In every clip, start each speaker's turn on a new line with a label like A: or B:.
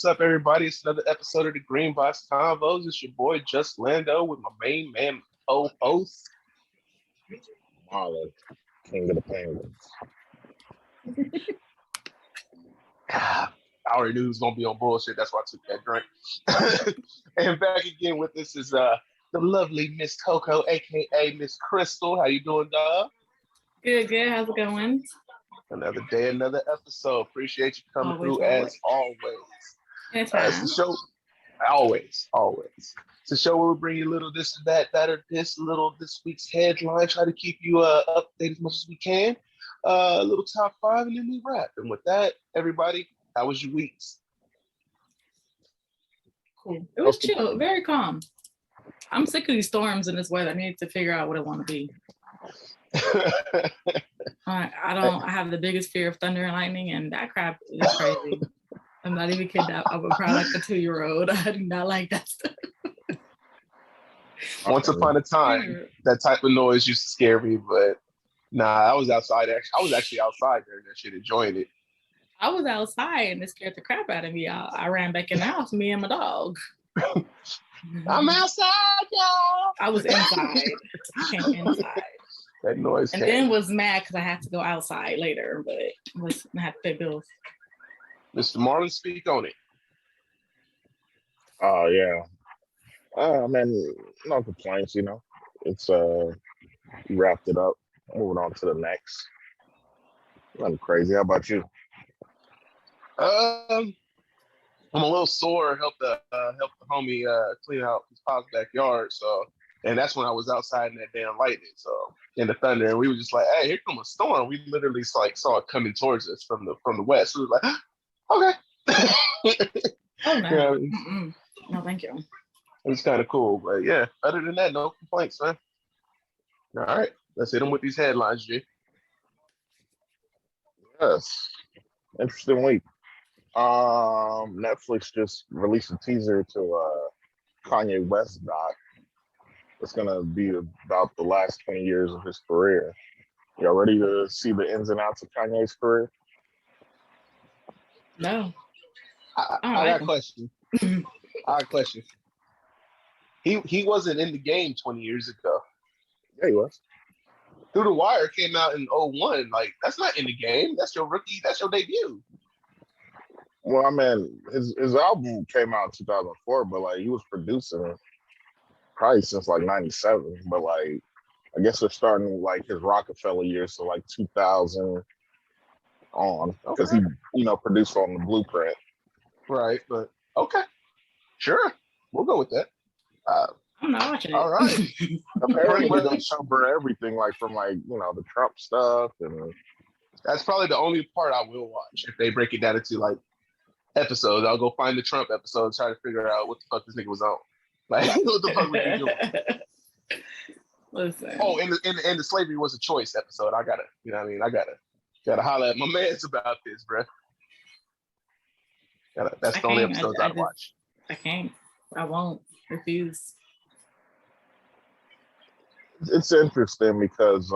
A: What's up, everybody? It's another episode of the Greenbox Convos. It's your boy Just Lando with my main man co-host.
B: Marlon, King of the Penguins.
A: I already knew he was gonna be on bullshit. That's why I took that drink. And back again with us is the lovely Miss Coco, aka Miss Crystal. How you doing, dog?
C: Good, good. How's it going?
A: Another day, another episode. Appreciate you coming through
C: Always.
A: as always.
C: Anytime.
A: It's the show. Always. It's a show where we bring you a little this and that or this, a little this week's headline, try to keep you updated as much as we can. A little top five, and then we wrap. And with that, everybody, how was your weeks?
C: Cool. It was chill, very calm. I'm sick of these storms and this weather. I need to figure out what I want to be. I have the biggest fear of thunder and lightning, and that crap is crazy. I'm not even kidding. I would cry like a 2-year-old. I do not like that stuff.
A: Once upon a time, that type of noise used to scare me, but nah, I was outside. I was actually outside during that shit, enjoying it.
C: I was outside and it scared the crap out of me. I ran back in the house, me and my dog.
A: I'm outside, y'all.
C: I was inside. I came inside.
A: That noise
C: and then was mad because I had to go outside later, but I had to pay bills.
A: Mr. Marlon, speak on it.
B: Oh yeah. Man, no complaints, you know. It's wrapped it up. Moving on to the next. Nothing crazy. How about you?
A: I'm a little sore. Help the homie clean out his pop's backyard. So, and that's when I was outside in that damn lightning. So, in the thunder, and we were just like, "Hey, here comes a storm." We literally saw it coming towards us from the west. We were like, "Okay."
C: Oh no,
A: yeah,
C: no, thank you.
A: It was kind of cool, but yeah. Other than that, no complaints, man. All right, let's hit them with these headlines, G.
B: Yes, interesting week. Netflix just released a teaser to Kanye West doc. It's gonna be about the last 20 years of his career. Y'all ready to see the ins and outs of Kanye's career?
C: No.
A: I got a question. I got a question. He wasn't in the game 20 years ago.
B: Yeah, he was.
A: Through the Wire came out in 2001. Like, that's not in the game. That's your rookie. That's your debut.
B: Well, I mean, his album came out in 2004, but like he was producing probably since like 97. But like, I guess they're starting like his Rockefeller years, so like 2000 on, because he, produced on the Blueprint.
A: Right, but okay, sure, we'll go with that.
C: I'm not watching it.
A: All right.
B: Apparently, they're gonna cover everything, like from like the Trump stuff, and
A: that's probably the only part I will watch if they break it down into like episodes. I'll go find the Trump episode, try to figure out what the fuck this nigga was on. Like, what the fuck was he doing?
C: Listen.
A: Oh, and the slavery was a choice episode. I gotta, I gotta holler at my mans about this, bruh. That's the only episodes I'd watch.
C: I can't. I won't. Refuse.
B: It's interesting because,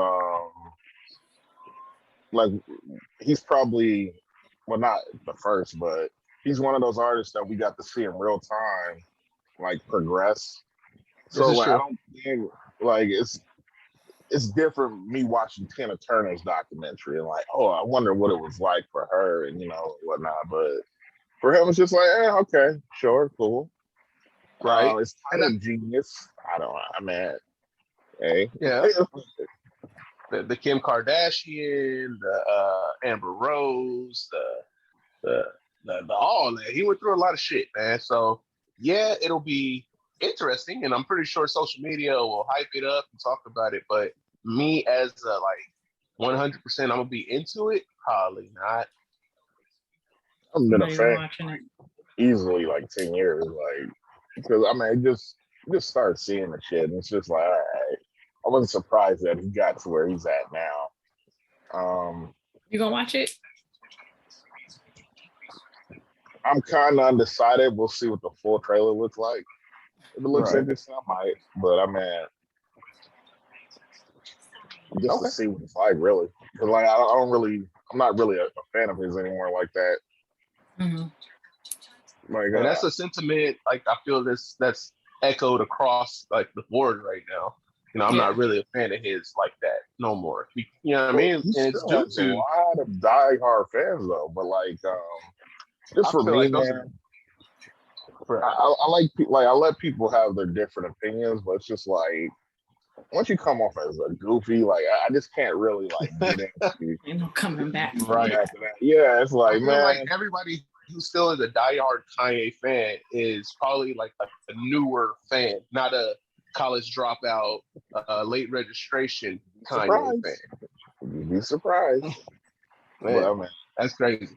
B: like, he's probably, well, not the first, but he's one of those artists that we got to see in real time, like, progress. So, like, I don't think, like, it's different me watching Tina Turner's documentary and like, oh, I wonder what it was like for her and, whatnot. But for him, it's just like, okay, sure, cool.
A: Right.
B: It's kind of genius. Hey.
A: Yeah. The Kim Kardashian, the Amber Rose, the all that. He went through a lot of shit, man. So yeah, it'll be interesting, and I'm pretty sure social media will hype it up and talk about it. But me as 100%, I'm gonna be into it. Probably not.
B: I've been a fan easily like 10 years, like, because it just started seeing the shit, and it's just like, all right. I wasn't surprised that he got to where he's at now.
C: You gonna watch it?
B: I'm kind of undecided. We'll see what the full trailer looks like. If it looks interesting, I might. But to see what it's like, really. Because like I'm not really a fan of his anymore like that.
C: Mm-hmm.
B: Like,
A: and that's a sentiment. Like I feel that's echoed across like the board right now. I'm not really a fan of his like that no more. You know what I mean?
B: He
A: And it's
B: still
A: due
B: has a
A: to
B: lot of diehard fans though. But like, just
A: I
B: for
A: feel
B: me,
A: like those
B: man,
A: are,
B: I like I let people have their different opinions, but it's just like once you come off as a goofy, like I just can't really like get into
C: coming back.
A: right.
B: After that. Yeah, it's like,
A: I feel
B: man,
A: like everybody who still is a diehard Kanye fan is probably like a newer fan, not a college dropout, late registration Kanye fan.
B: You'd be surprised.
A: Man,
B: well, man,
A: that's crazy.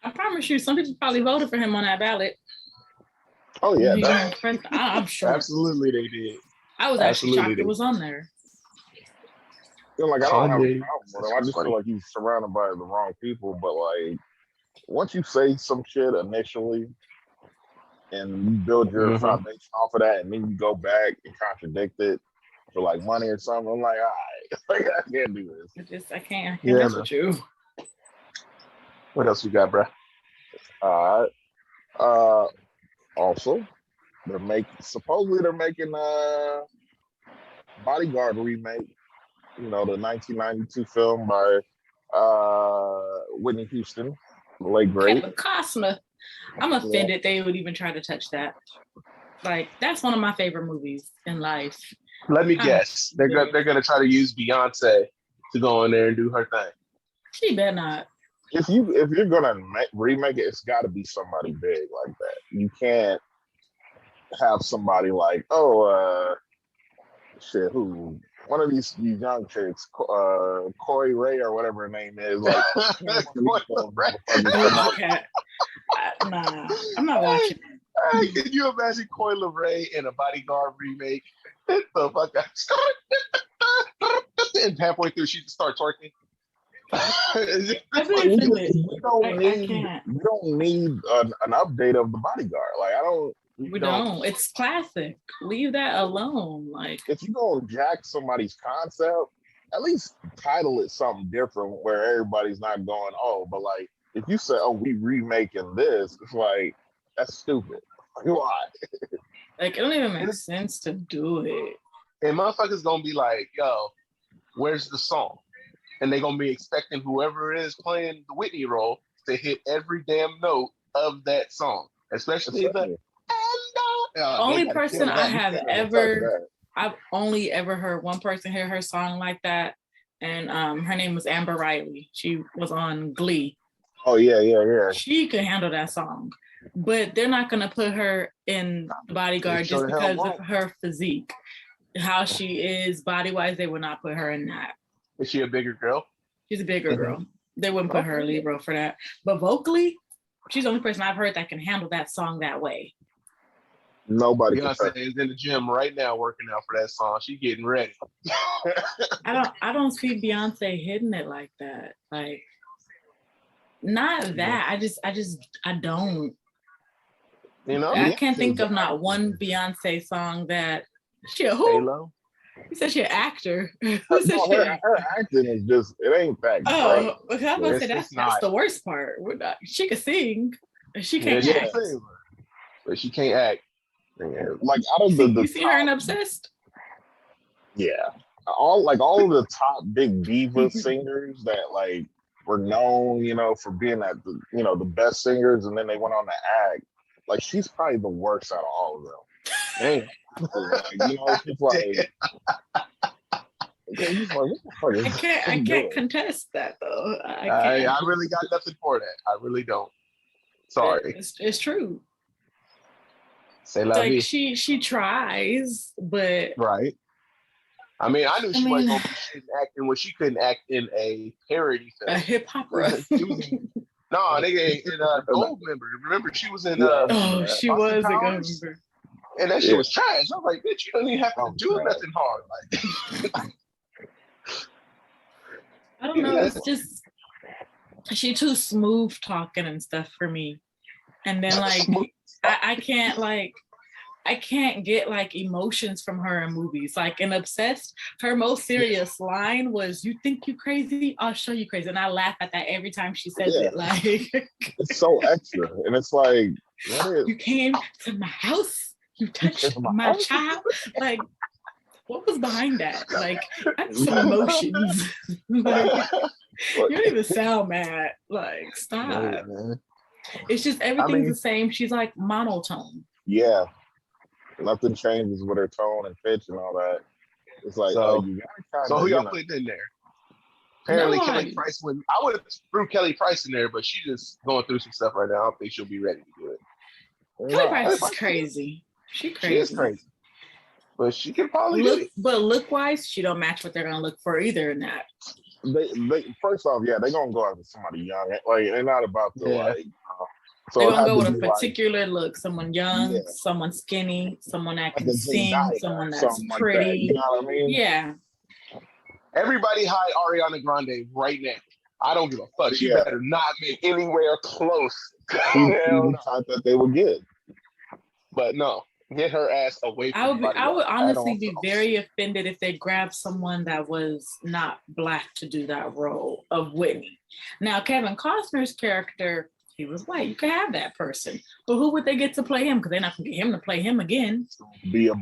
C: I promise you, some people probably voted for him on that ballot.
B: Oh yeah,
C: I'm sure.
A: Absolutely, they did.
C: I was actually shocked it was on there.
B: Like I don't have a problem with him. I just feel like he's surrounded by the wrong people. But like, once you say some shit initially, and you build your foundation off of that, and then you go back and contradict it for like money or something, I'm like, all right, like, I can't do this.
C: I can't mess with you.
A: What else you got, bro?
B: Also, supposedly they're making a Bodyguard remake. The 1992 film by Whitney Houston, the late great.
C: Kevin Costner. I'm offended they would even try to touch that. Like, that's one of my favorite movies in life.
A: Let me guess. They're gonna try to use Beyonce to go in there and do her thing.
C: She better not.
B: If you're gonna remake it, it's got to be somebody big like that. You can't have somebody like who. One of these young chicks, Coy Ray or whatever her name is. Like,
C: nah, I'm not watching it.
A: Hey, can you imagine Coy Ray in a Bodyguard remake? Get the fuck out. And halfway through, she just start twerking.
B: You don't need an update of the Bodyguard. Like, I don't.
C: We don't. It's classic. Leave that alone. Like,
B: if you go jack somebody's concept, at least title it something different where everybody's not going, oh, but like if you say, oh, we remaking this, it's like that's stupid. Like, why?
C: Like, it don't even make sense to do it.
A: And motherfuckers gonna be like, yo, where's the song? And they gonna be expecting whoever is playing the Whitney role to hit every damn note of that song, especially the.
C: Only person I've only ever heard one person hear her song like that, and her name was Amber Riley. She was on Glee.
B: Oh yeah.
C: She could handle that song, but they're not gonna put her in the Bodyguard just because of her physique, how she is body wise. They would not put her in that.
A: Is she a bigger girl?
C: She's a bigger girl. They wouldn't put her lead role for that. But vocally, she's the only person I've heard that can handle that song that way.
B: Nobody.
A: Beyonce is in the gym right now working out for that song. She's getting ready.
C: I don't see Beyonce hitting it like that. Like, not that. I don't. I can't think of not one Beyonce song that she a who?
A: Halo?
C: You said she an actor.
B: Her acting is just, it ain't that great.
C: Oh, okay, I was gonna say that's the worst part. She can sing, but she can't act.
A: But she can't act.
B: Like, out of the
C: you see her in Obsessed?
B: Yeah. All of the top big diva singers that like were known, for being at the best singers, and then they went on to act. Like, she's probably the worst out of all of them.
A: Damn.
B: It's just like,
C: I can't contest that though.
A: I really got nothing for that. I really don't. Sorry.
C: It's true.
A: Say la vie.
C: She tries, but
A: right. I mean, I knew she wasn't gonna be shit acting when she couldn't act in a parody film.
C: A hip hop.
A: No, nigga, in Goldmember. Remember, she was in.
C: She was a Goldmember.
A: And that shit was trash. I was like, bitch, you don't even have to do nothing hard. Like,
C: I don't know. It's just she too smooth talking and stuff for me. And then like I can't get like emotions from her in movies. Like in Obsessed, her most serious line was, "You think you crazy? I'll show you crazy." And I laugh at that every time she says it. Like,
B: it's so extra, and it's like
C: You came to my house. You touched my child. Like, what was behind that? Like, that's some emotions. Like, you don't even sound mad. Like, stop. No, it's just everything's the same. She's like monotone.
B: Yeah. Nothing changes with her tone and pitch and all that. It's like, you gotta
A: so who y'all putting in there? Apparently, Kelly Price wouldn't. I would have threw Kelly Price in there, but she's just going through some stuff right now. I don't think she'll be ready to do it.
C: Kelly Price is crazy. She is crazy.
A: But she can probably do it.
C: But look-wise, she don't match what they're gonna look for either in that.
B: They first off, they're gonna go after somebody young. Like, they're not about to
C: so they're gonna go with a particular look. Someone young, someone skinny, someone that can sing, someone that's pretty. Like that, you know what I mean? Yeah.
A: Everybody hide Ariana Grande right now. I don't give a fuck. She better not make anywhere close.
B: The type that they would get.
A: But no, get her ass away from
C: I would honestly be very offended if they grabbed someone that was not Black to do that role of Whitney. Now, Kevin Costner's character, he was white. You could have that person. But who would they get to play him? Because they're not going to get him to play him again.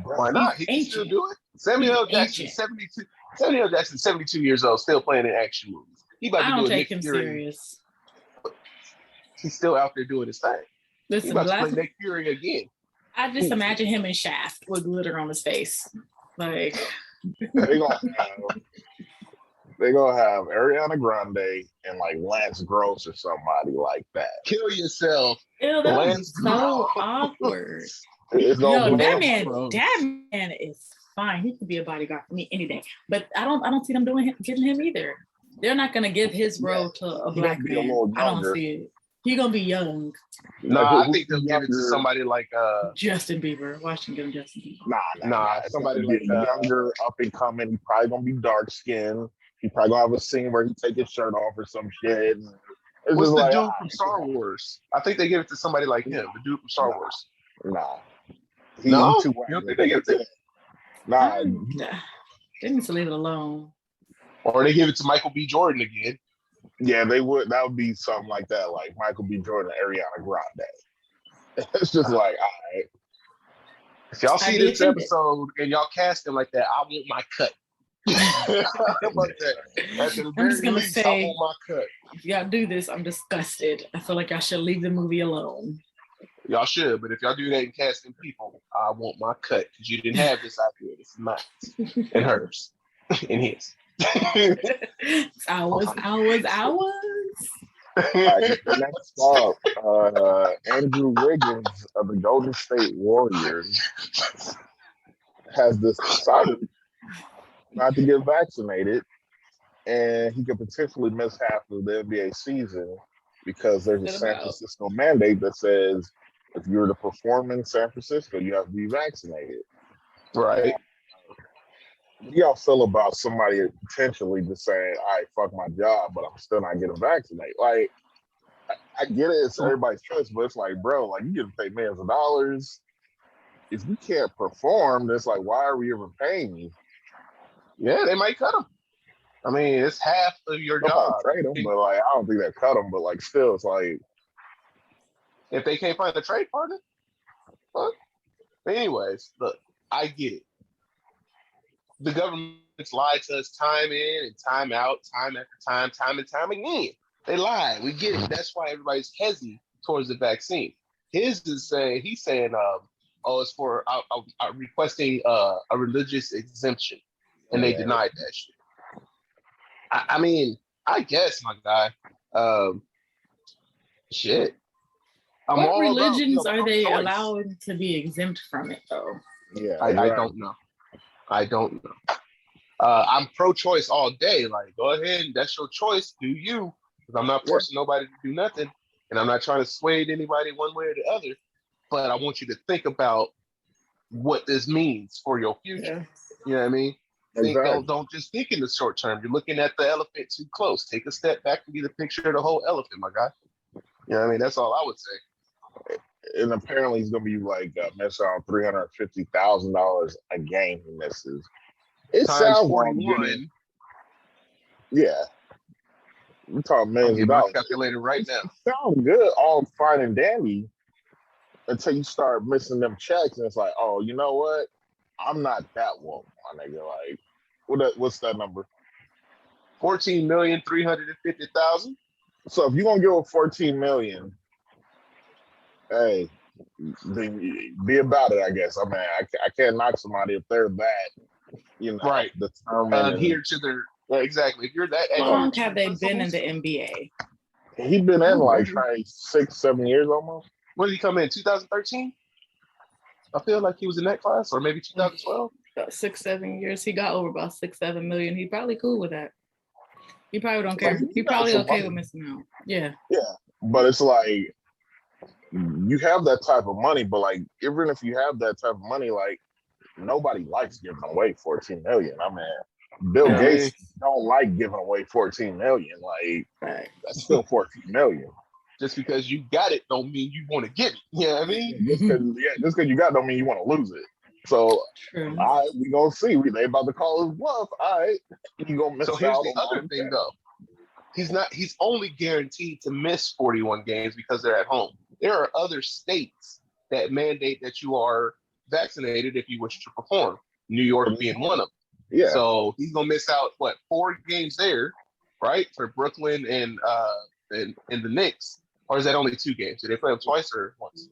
B: Why
A: not? He can still do it. Samuel L. Jackson, 72. Samuel L. Jackson, 72 years old, still playing in action movies. He about to do Nick Fury. Serious. He's still out there doing his thing. Listen, he about to play Nick Fury again.
C: I just imagine him in Shaft with glitter on his face. Like
B: they're gonna have Ariana Grande and like Lance Gross or somebody like that.
A: Kill yourself.
C: Ew, that was so awkward. That man is fine. He could be a bodyguard for me any day. But I don't see them getting him either. They're not gonna give his role to a Black man. I don't see it. He's gonna be young.
A: No, I think they'll give it to somebody like
C: Justin Bieber. Watch him give him Justin Bieber.
B: Nah. Somebody like younger, up and coming. He probably gonna be dark skinned. He probably gonna have a scene where he take his shirt off or some shit.
A: What's the dude from Star Wars? I think they give it to somebody like him, the dude from Star Wars.
B: Nah.
A: You don't think they give it to him?
B: Nah.
C: They need to leave it alone.
A: Or they give it to Michael B. Jordan again.
B: Yeah, they would. That would be something like that, like Michael B. Jordan and Ariana Grande. It's just like, all right.
A: If y'all see this episode and y'all cast him like that, I want my cut.
C: I'm just gonna say, I want my cut. If y'all do this, I'm disgusted. I feel like y'all should leave the movie alone.
A: Y'all should, but if y'all do that and casting people, I want my cut because you didn't have this idea. This is mine and hers and his.
C: Ours.
B: Next up, Andrew Wiggins of the Golden State Warriors has decided not to get vaccinated, and he could potentially miss half of the NBA season because there's a San Francisco mandate that says if you're to perform in San Francisco, you have to be vaccinated.
A: Right.
B: What do y'all feel about somebody potentially just saying, all right, fuck my job, but I'm still not getting vaccinated? Like, I get it, it's everybody's choice, but it's like, bro, like, you get paid millions of dollars. If you can't perform, it's like, why are we even paying you?
A: Yeah, they might cut him. I mean, it's half of your job.
B: Trade him, but like, I don't think they cut him, but like, still, it's like,
A: if they can't find a trade partner, fuck. But anyways, look, I get it. The government's lied to us time in and time out, time after time and time again. They lie. We get it. That's why everybody's hesitant towards the vaccine. His is saying, he's saying, it's for requesting a religious exemption, and they denied that shit. I mean, I guess, my guy. Shit.
C: What religions are they allowed to be exempt from it, though?
B: Yeah,
A: I don't know. I don't know. I'm pro-choice all day. Like, go ahead. That's your choice. Do you. Because I'm not forcing nobody to do nothing. And I'm not trying to sway anybody one way or the other. But I want you to think about what this means for your future. Yeah. You know what I mean? Exactly. Don't just think in the short term. You're looking at the elephant too close. Take a step back and get a picture of the whole elephant, my guy. You know what I mean? That's all I would say.
B: And apparently he's going to be like missing on $350,000 a game he misses. It sounds 41. Yeah. We're talking millions of dollars.
A: Calculator right now.
B: It sounds good, all fine and dandy. until you start missing them checks, and it's like, oh, you know what? I'm not that woke, my nigga. Like, what's that number?
A: 14,350,000.
B: So if you're gonna give a 14 million, hey, then be about it, I guess. I mean, I can't knock somebody if they're that,
A: right,
B: determined.
A: Adhere to their exactly. If you're that,
C: how long have they been in the NBA?
B: He's been in like 6-7 years almost.
A: When did he come in? 2013. I feel like he was in that class, or maybe 2012.
C: About 6-7 years. He got over about 6-7 million. He probably cool with that. He probably don't care. He probably okay with missing out. Yeah.
B: Yeah, but it's like you have that type of money, but like even if you have that type of money, like nobody likes giving away 14 million. I mean, Bill Gates don't like giving away 14 million. Like that's still 14 million.
A: Just because you got it don't mean you want to get it. You know what I mean?
B: Just because you got it don't mean you want to lose it. So we gonna see. They about to call his bluff. All right. You gonna miss
A: so here's
B: out
A: the other thing though. He's only guaranteed to miss 41 games because they're at home. There are other states that mandate that you are vaccinated if you wish to perform. New York being one of them.
B: Yeah.
A: So he's gonna miss out 4 games there, right? For Brooklyn and the Knicks. Or is that only 2 games? Did they play them twice or once?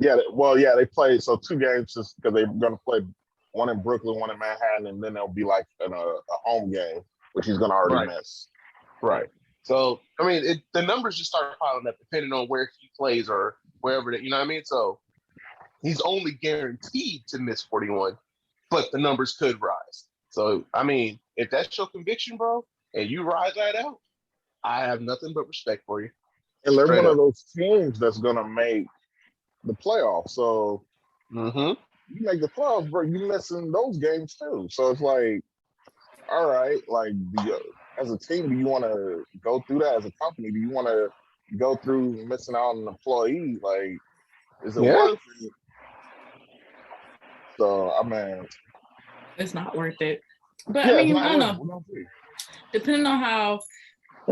B: They played 2 games just because they're gonna play one in Brooklyn, one in Manhattan, and then they'll be like in a home game, which he's gonna already miss.
A: Right. So I mean, the numbers just start piling up depending on where he plays or wherever that, you know what I mean? So he's only guaranteed to miss 41, but the numbers could rise. So I mean, if that's your conviction, bro, and you ride that out, I have nothing but respect for you.
B: And they're one of those teams that's gonna make the playoffs. So you make the playoffs, bro. You missing those games too. So it's like, all right, like as a team, do you want to go through that? As a company, do you want to go through missing out on an employee? Like, is it worth it? So I mean,
C: it's not worth it. But I mean, I don't know. Depending on how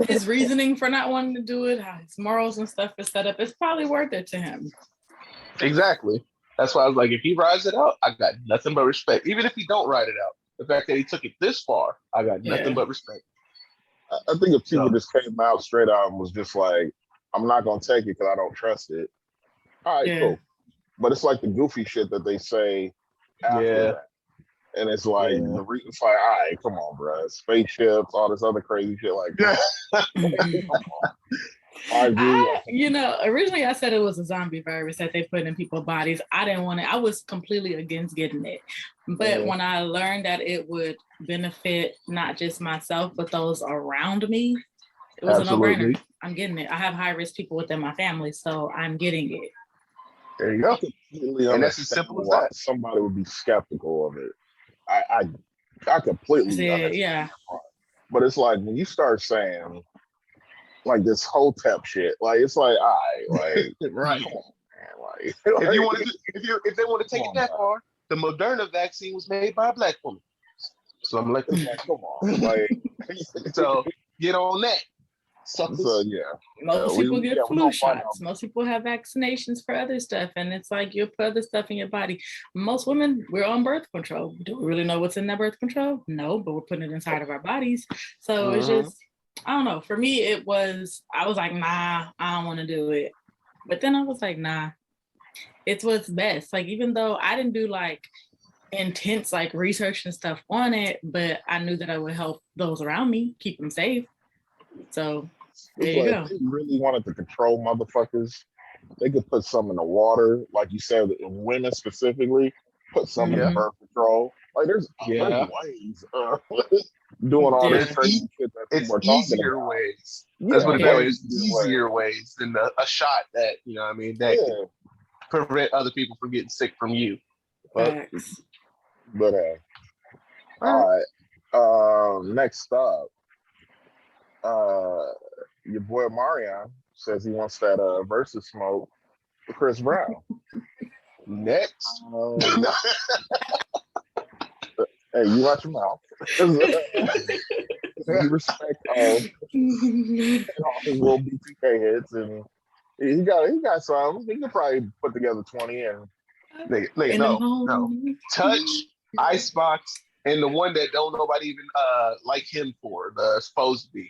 C: his reasoning for not wanting to do it, how his morals and stuff is set up, it's probably worth it to him.
A: Exactly. That's why I was like, if he rides it out, I got nothing but respect. Even if he don't ride it out, the fact that he took it this far, I got nothing but respect.
B: I think if people just came out straight out and was just like, I'm not going to take it because I don't trust it. All right, cool. But it's like the goofy shit that they say after that. And it's like, it's like, all right, come on, bro. Spaceships, all this other crazy shit like that.
C: Originally I said it was a zombie virus that they put in people's bodies. I didn't want it. I was completely against getting it. But when I learned that it would benefit not just myself, but those around me, it was a no-brainer. I'm getting it. I have high-risk people within my family, so I'm getting it.
A: There you go. And that's as simple as that.
B: Somebody would be skeptical of it. I completely understand. But it's like when you start saying like this Hotep shit, like it's like, all right, like
A: right.
B: Come on, man, like
A: if they want to take it that far, the Moderna vaccine was made by a black woman. So I'm like,
B: come on, like
A: so get on that.
C: Most people get flu shots. Most people have vaccinations for other stuff, and it's like you put other stuff in your body. Most women, we're on birth control. Do we really know what's in that birth control? No, but we're putting it inside of our bodies. So it's just, I don't know. For me, I was like, nah, I don't want to do it. But then I was like, nah, it's what's best. Like, even though I didn't do like intense like research and stuff on it, but I knew that I would help those around me, keep them safe. So there you go.
B: If they really wanted to control motherfuckers, they could put some in the water, like you said, in women specifically, put some in birth control. Like there's ways doing all this crazy shit that people are talking about.
A: Ways. That's what it is. Easier ways than a shot that, you know what I mean, that can prevent other people from getting sick from you.
B: But all right. Next up. Your boy Marion says he wants that versus smoke for Chris Brown.
A: Next.
B: Hey, you watch your mouth. You respect all his little BTK hits and He got some. He could probably put together 20 and
A: no. Touch, Icebox, and the one that don't nobody even like him for the supposed to be.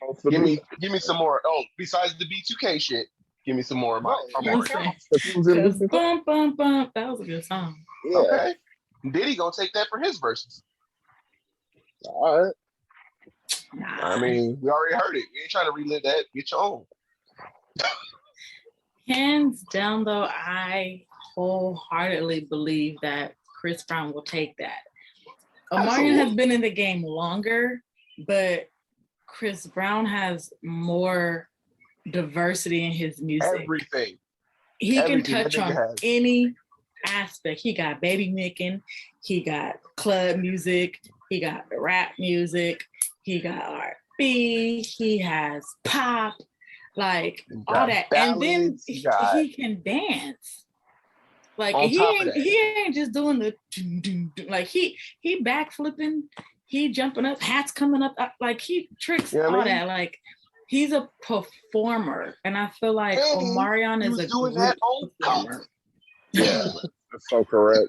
A: Give me some more. Oh, besides the B2K shit, give me some more of my.
C: Bum, bum, bum. That was a good song.
B: Yeah.
A: Okay. Diddy gonna take that for his verses.
B: All right.
C: Nah.
A: I mean, we already heard it. We ain't trying to relive that. Get your own.
C: Hands down, though, I wholeheartedly believe that Chris Brown will take that. Omarion has been in the game longer, but Chris Brown has more diversity in his music.
A: Everything.
C: He can touch on any aspect. He got baby making, he got club music, he got rap music, he got R&B, he has pop, like all that.
A: Ballads,
C: and then he can dance. Like he ain't just doing the like he backflipping, he jumping up, hats coming up, like he tricks all that. Like he's a performer, and I feel like Omarion is a
A: doing that
C: performer.
B: Yeah, that's so correct.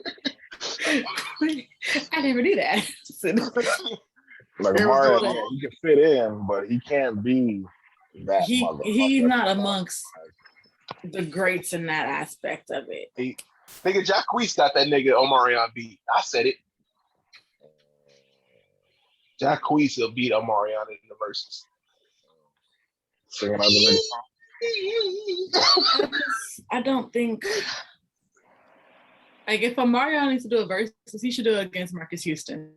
C: I never knew that.
B: Like Omarion, he can fit in, but he can't be that.
C: He's not amongst the greats in that aspect of it.
A: Nigga, Jacquees got that nigga Omarion beat. I said it. Jacquees will beat Omarion in the verses.
B: Singing other niggas.
C: I don't think. Like if Omarion needs to do a verse, he should do it against Marcus Houston,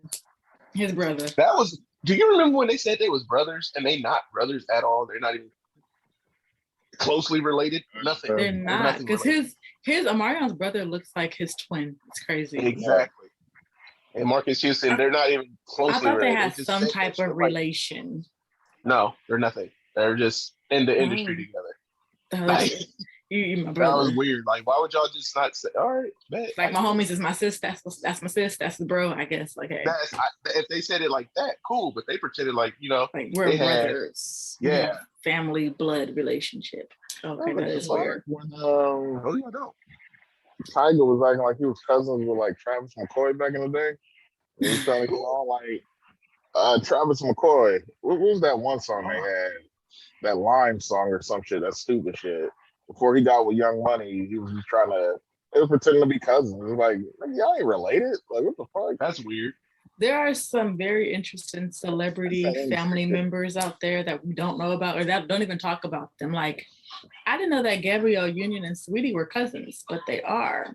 C: his brother.
A: Do you remember when they said they was brothers and they not brothers at all? They're not even closely related. Nothing.
C: They're not, because his Omarion's brother looks like his twin. It's crazy.
A: Exactly. And Marcus Houston, they're not even closely related.
C: I thought they had some type of relation.
A: No, they're nothing. They're just in the industry together.
C: You my
A: that
C: brother.
A: was weird. Like, why would y'all just not say, all right, bet.
C: Like my homies is my sis, that's my sis, that's the bro, I guess. Like, hey.
A: If they said it like that, cool. But they pretended like,
C: like we're brothers.
A: Yeah.
C: Family blood relationship. Okay, that is weird.
B: When Tiger was acting like he was cousins with like Travis McCoy back in the day. And he was trying to go on like Travis McCoy. What was that one song they had? That Lime song or some shit, that stupid shit. Before he got with Young Money, he was just they were pretending to be cousins. It was like, y'all ain't related. Like, what the fuck?
A: That's weird.
C: There are some very interesting celebrity family members out there that we don't know about or that don't even talk about them. Like, I didn't know that Gabrielle Union and Sweetie were cousins, but they are.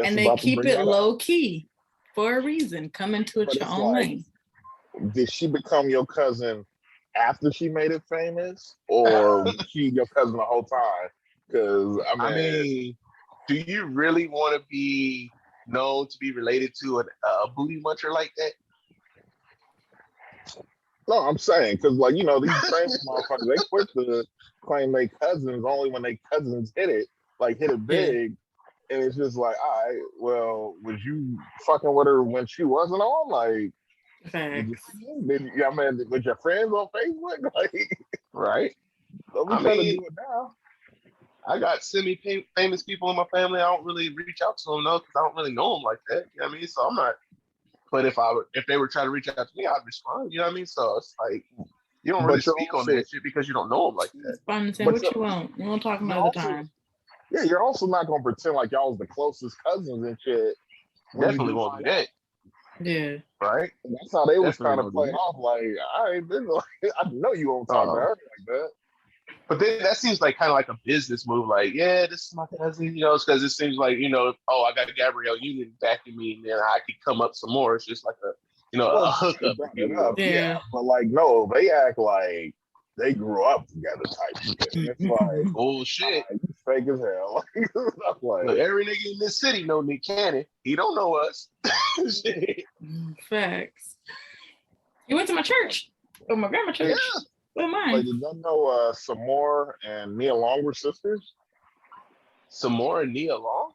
C: And they keep it low key for a reason. Come into it your own lane.
B: Did she become your cousin after she made it famous, or was she your cousin the whole time? Because I mean,
A: do you really want to be known to be related to a booty muncher like that?
B: No, I'm saying because, like, these famous motherfuckers, they quit to claim they cousins only when they cousins hit it big, and it's just like, all right, well, was you fucking with her when she wasn't on? Like, with your friends on Facebook? Like,
A: right?
B: Don't be trying to do it now.
A: I got semi-famous people in my family. I don't really reach out to them, though, because I don't really know them like that. You know what I mean? So I'm not. But if they were trying to reach out to me, I'd respond. You know what I mean? So it's like, you don't really speak on that shit because you don't know them like that.
C: What you want? We won't talk another time.
B: Yeah, you're also not going to pretend like y'all was the closest cousins and shit.
A: Definitely won't do that.
C: Yeah.
A: Right?
B: And that's how they was kind of playing off. Like, I know you won't talk to her like that.
A: But then that seems like kind of like a business move. Like, yeah, this is my cousin, because it seems like, I got Gabrielle Union backing me, and then I could come up some more. It's just like a hookup.
B: Yeah. But like, no, they act like they grew up together type shit. It's like,
A: bullshit.
B: You fake as hell.
A: Like, look, every nigga in this city know Nick Cannon. He don't know us.
C: Facts. He went to my church. Oh, my grandma's church.
B: Yeah.
C: What mine?
B: Like, did you know Samore and Nia Long were sisters?
A: Samore and Nia Long?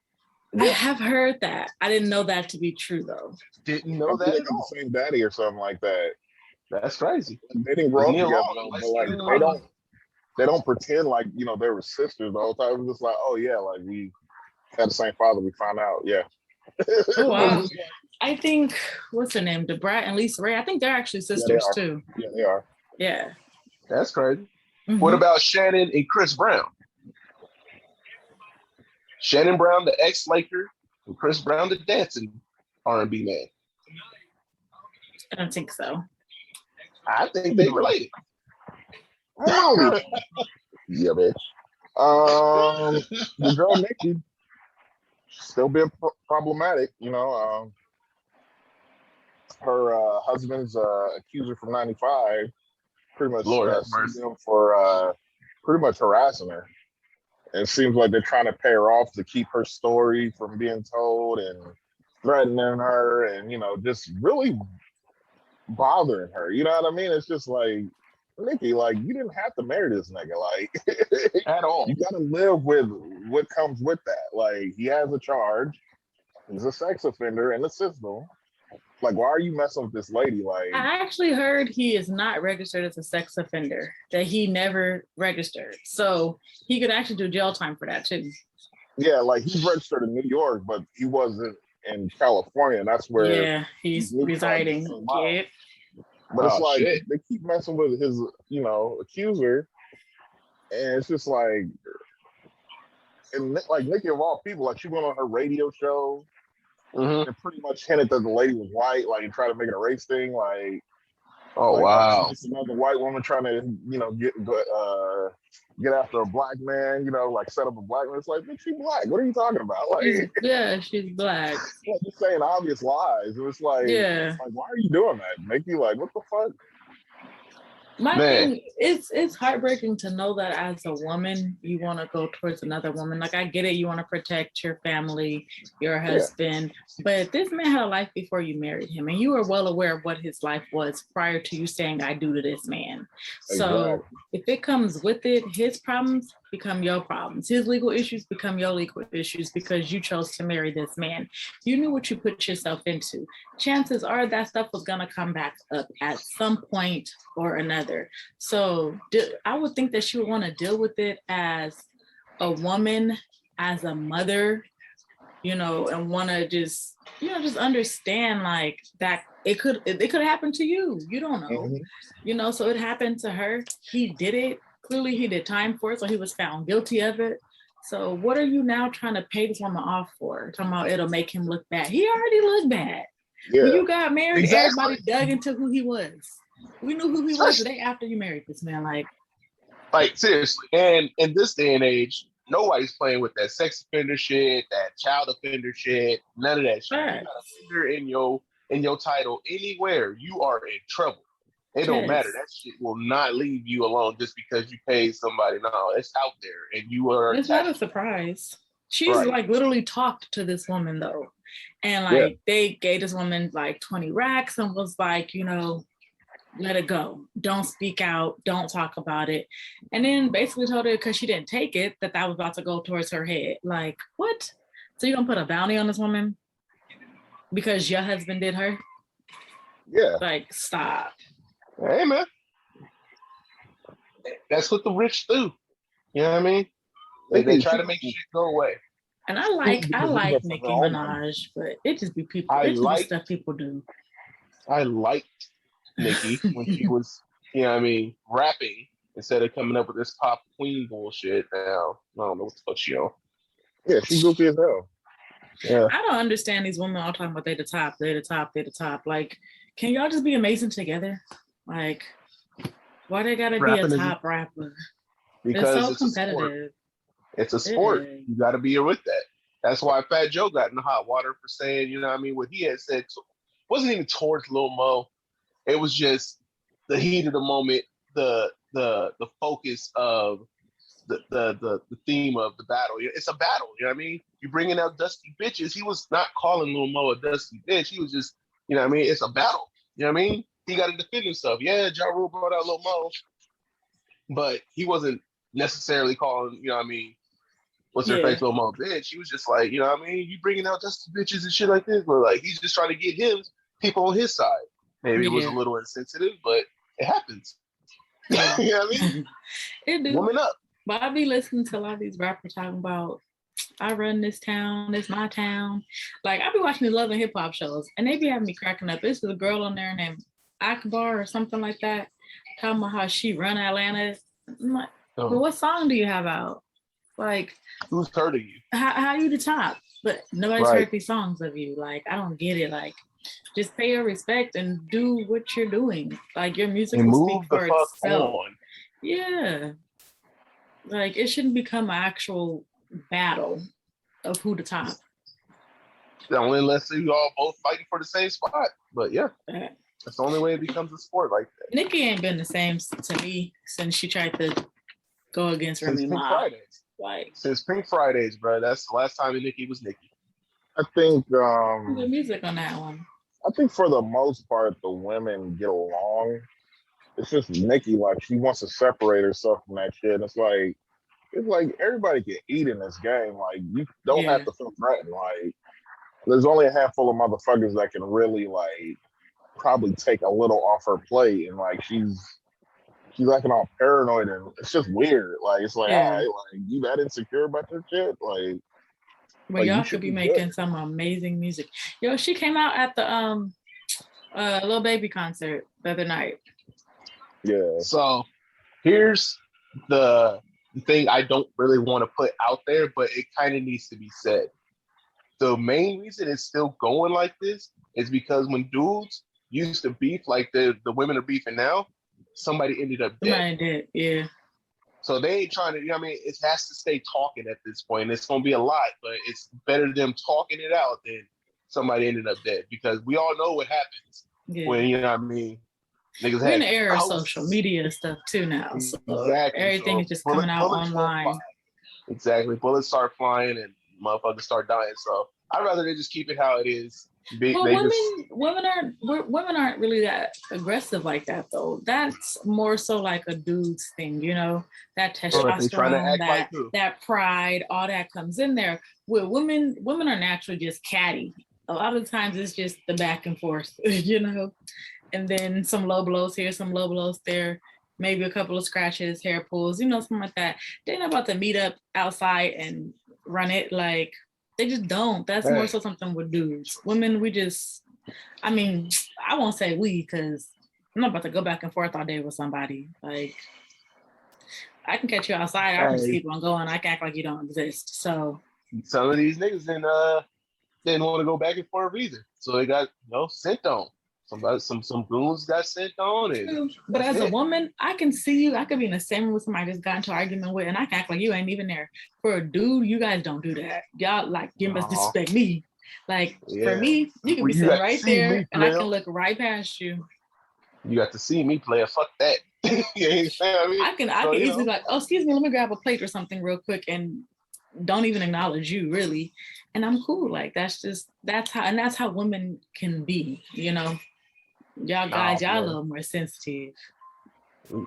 C: I have heard that. I didn't know that to be true, though.
A: Didn't know that at all.
B: The same daddy or something like that.
A: That's crazy.
B: They didn't grow up together, but like they don't pretend like, you know, they were sisters the whole time. It was just like, oh yeah, like we had the same father. We found out, yeah.
C: Oh wow. I think what's her name, Debrat and Lisa Ray. I think they're actually sisters too.
B: Yeah, they are.
C: Yeah,
A: that's crazy. Mm-hmm. What about Shannon and Chris Brown? Shannon Brown, the ex-Laker, and Chris Brown, the dancing R&B man.
C: I don't think so.
A: I think they related.
B: Yeah, man. The girl Nikki still been problematic, you know. Her husband's accuser from '95 pretty much sued him for pretty much harassing her. It seems like they're trying to pay her off to keep her story from being told and threatening her and, you know, just really bothering her. You know what I mean? It's just like, Nikki, like, you didn't have to marry this nigga, like,
A: at all.
B: You got to live with what comes with that. Like, he has a charge. He's a sex offender in the system. Like, why are you messing with this lady? Like,
C: I actually heard he is not registered as a sex offender, that he never registered. So he could actually do jail time for that too.
B: Yeah, like he's registered in New York, but he wasn't in California. And that's where
C: he's residing. Yeah.
B: But it's like they keep messing with his, you know, accuser. And it's just like, and like Nikki of all people, like she went on her radio show. And pretty much hinted that the lady was white, like, and tried to make it a race thing, like.
A: Oh wow!
B: It's another white woman trying to, you know, get after a black man, you know, like set up a black man. It's like, bitch, she black. What are you talking about? Like,
C: she's black.
B: Like, just saying obvious lies. It was like, like, why are you doing that? Make you like, what the fuck?
C: My thing, it's heartbreaking to know that as a woman, you want to go towards another woman. Like, I get it, you want to protect your family, your husband, but this man had a life before you married him, and you were well aware of what his life was prior to you saying, I do to this man. So if it comes with it, his problems become your problems. His legal issues become your legal issues because you chose to marry this man. You knew what you put yourself into. Chances are that stuff was going to come back up at some point or another. So I would think that she would want to deal with it as a woman, as a mother, you know, and want to just, you know, just understand like that it could happen to you. You don't know, you know, so it happened to her. He did it. Clearly he did time for it, so he was found guilty of it. So what are you now trying to pay this woman off for? Talking about it'll make him look bad. He already looked bad. Yeah. When you got married, everybody dug into who he was. We knew who he was the day after you married this man.
A: Like seriously. And in this day and age, nobody's playing with that sex offender shit, that child offender shit, none of that shit. You got offender in your title anywhere, you are in trouble. It don't matter. That shit will not leave you alone just because you paid somebody. No, it's out there, and you are.
C: It's not a surprise. She's like literally talked to this woman though, and like they gave this woman like 20 racks and was like, you know, let it go. Don't speak out. Don't talk about it. And then basically told her because she didn't take it that was about to go towards her head. Like what? So you gonna put a bounty on this woman because your husband did her?
B: Yeah.
C: Like stop.
A: Hey man, that's what the rich do. You know what I mean? They try to make shit go away.
C: And I like Nicki Minaj, but it just be people. Stuff people do.
A: I liked Nicki when she was, you know what I mean, rapping instead of coming up with this pop queen bullshit. Now I don't know what the fuck she on.
B: Yeah, she's goofy as hell.
C: Yeah. I don't understand these women all talking about they the top, they the top, they the top. Like, can y'all just be amazing together? Like, why they gotta be a top rapper?
A: Because
C: it's so competitive.
A: It's a sport. You gotta be with that. That's why Fat Joe got in the hot water for saying, you know what I mean, what he had said wasn't even towards Lil Mo. It was just the heat of the moment, the focus of the theme of the battle. It's a battle, you know what I mean? You bringing out dusty bitches. He was not calling Lil Mo a dusty bitch. He was just, you know what I mean? It's a battle. You know what I mean? He got to defend himself. Yeah, Ja Rule brought out Lil Mo, but he wasn't necessarily calling, you know what I mean, what's her face, Lil Mo bitch. He was just like, you know what I mean? You bringing out dusty bitches and shit like this, but like he's just trying to get him people on his side. Maybe it was a little insensitive, but it happens.
C: Yeah.
A: You know what I mean?
C: It do.
A: Woman up.
C: But I be listening to a lot of these rappers talking about, I run this town, it's my town. Like, I be watching these Love and Hip Hop shows, and they be having me cracking up. This is a girl on there named Akbar or something like that, talking about how she run Atlanta. I'm like, well, what song do you have out? Like,
A: who's hurting you?
C: How you the top? But nobody's heard these songs of you. Like, I don't get it. Like, just pay your respect and do what you're doing. Like, your music will speak for itself. On. Yeah. Like, it shouldn't become an actual battle of who the top.
A: Only unless you all both fighting for the same spot. But yeah, that's the only way it becomes a sport like that.
C: Nicki ain't been the same to me since she tried to go against Remy Ma. Like,
A: since Pink Fridays, bro. That's the last time Nicki was Nicki.
B: I think
C: the music on that one.
B: I think for the most part the women get along. It's just Nicki, like, she wants to separate herself from that shit. And it's like everybody can eat in this game. Like, you don't have to feel threatened. Like, there's only a handful of motherfuckers that can really, like, probably take a little off her plate. And, like, she's acting all paranoid, and it's just weird. Like, it's like, all right, like, you that insecure about your shit? Like,
C: well, y'all could be making some amazing music. Yo, she came out at the Lil Baby concert the other night.
B: Yeah.
A: So here's the thing I don't really want to put out there, but it kind of needs to be said. The main reason it's still going like this is because when dudes used to beef like the women are beefing now, somebody ended up dead.
C: Somebody did, yeah.
A: So they ain't trying to, you know what I mean? It has to stay talking at this point. It's going to be a lot, but it's better them talking it out than somebody ended up dead, because we all know what happens when, you know what I mean? Niggas
C: we're in the era of social media stuff too now. So everything is just coming out online.
A: Exactly. Bullets start flying and motherfuckers start dying. So I'd rather they just keep it how it is.
C: Women aren't really that aggressive like that though. That's more so like a dude's thing, you know. That testosterone, that pride, all that comes in there. With women are naturally just catty. A lot of times it's just the back and forth, you know. And then some low blows here, some low blows there, maybe a couple of scratches, hair pulls, you know, something like that. They're not about to meet up outside and run it. Like, they just don't. That's more so something with dudes. Women, we just, I mean, I won't say we, because I'm not about to go back and forth all day with somebody. Like, I can catch you outside. I can just keep on going. I can act like you don't exist. So
A: some of these niggas didn't want to go back and forth either. So they got, sent on. Some goons got sent on.
C: But as a woman, I can see you. I could be in the same room with somebody I just got into an argument with, and I can act like you ain't even there. For a dude, you guys don't do that. Y'all, like, you must disrespect me. Like, for me, you can be sitting right there, and I can look right past you.
A: You got to see me, player. Fuck that. You know what I mean?
C: I can easily be like, oh, excuse me, let me grab a plate or something real quick, and don't even acknowledge you, really. And I'm cool. Like, that's how women can be, you know. Y'all guys, y'all a little more sensitive.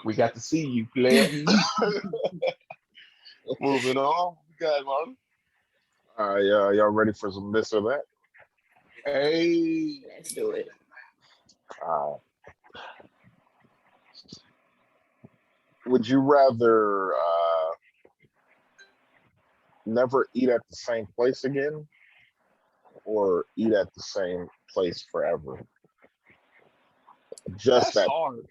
A: We got to see you, player. Moving on. We got Marlon.
B: Y'all ready for some this or that?
A: Hey,
C: let's do it.
B: Would you rather never eat at the same place again, or eat at the same place forever?
A: That's hard.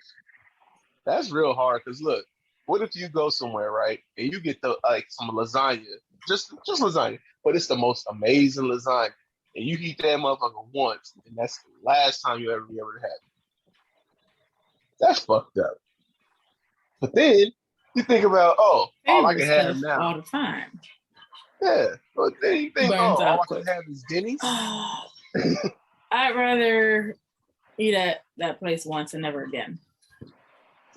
A: That's real hard, because look, what if you go somewhere, right, and you get some lasagna, just lasagna, but it's the most amazing lasagna, and you eat that motherfucker once, and that's the last time you ever had it. That's fucked up. But then you think about, all I can have now
C: all the time.
A: Yeah, but then you think, all I can have is Denny's.
C: I'd rather eat at that place once and never again.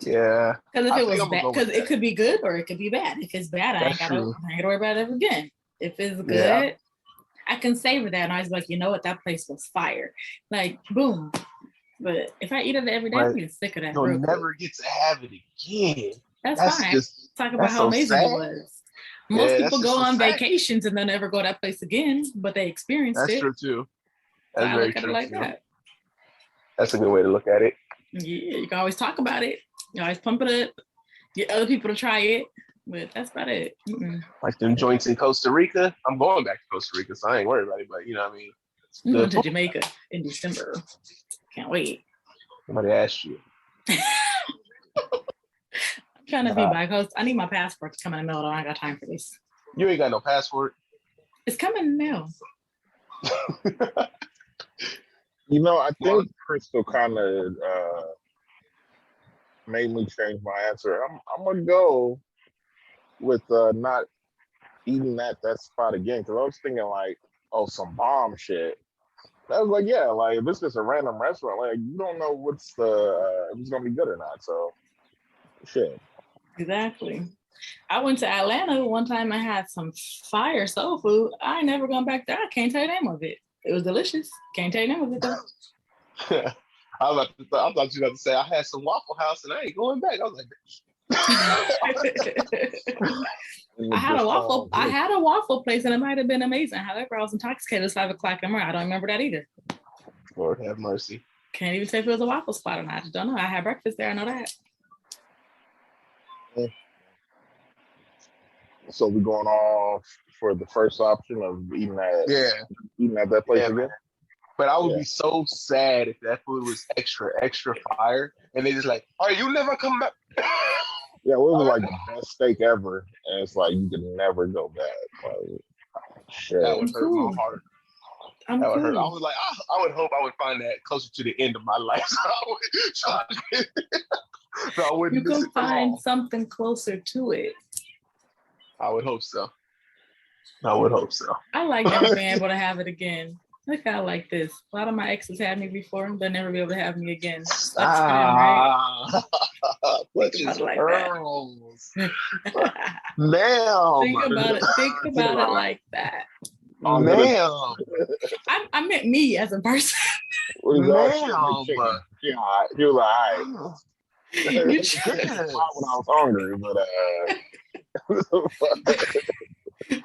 A: Yeah.
C: Because if it was bad, because it could be good or it could be bad. If it's bad, I ain't gotta worry about it ever again. If it's good, I can savor that. And I was like, you know what, that place was fire. Like, boom. But if I eat it every day, I'm getting sick of that.
A: You'll never get to have it again.
C: That's fine. Talk about how amazing it was. Most people go on vacations and then never go to that place again, but they experienced it.
A: That's true too. That's very true.
C: Like that.
A: That's a good way to look at it.
C: Yeah, you can always talk about it. You always pump it up, get other people to try it, but that's about it.
A: Like them joints in Costa Rica. I'm going back to Costa Rica, so I ain't worried about it. But you know what I mean.
C: I'm going to Jamaica in December. Can't wait.
A: Somebody asked you.
C: I'm trying to be bi-coast. I need my passport to come in the mail, though. I ain't got time for this.
A: You ain't got no passport?
C: It's coming in the mail.
B: You know, I think Crystal kind of made me change my answer. I'm gonna go with not eating at that spot again, because I was thinking like, oh, some bomb shit. I was like, yeah, like if it's just a random restaurant, like you don't know if it's gonna be good or not. So shit.
C: Exactly. I went to Atlanta one time. I had some fire soul food. I ain't never gone back there. I can't tell you the name of it. It was delicious. Can't tell you the name of it though.
A: I thought you were about to say I had some Waffle House and I ain't going back. I was like, I had a waffle place and it might have been amazing. However, I was intoxicated at 5 o'clock in the morning. I don't remember that either. Lord have mercy.
C: Can't even say if it was a waffle spot or not. I just don't know. I had breakfast there. I know that.
B: So we're going off for the first option of eating at that place again.
A: But I would be so sad if that food was extra fire, and they just like, "Oh, you never come back."
B: Yeah, it was like the best steak ever, and it's like you could never go back. Like, shit.
A: That would hurt my heart. That would hurt. I was like, I would hope I would find that closer to the end of my life. So I wouldn't.
C: You can find something closer to it.
A: I would hope so. I
C: like never being able to have it again. Look, I like this. A lot of my exes had me before. They'll never be able to have me again. Sucks for them, right?
A: Clutches like pearls.
C: Ma'am. Think about it like that.
A: Ma'am.
C: I meant me as a person.
B: Ma'am. Yeah, you were like, when I was hungry, but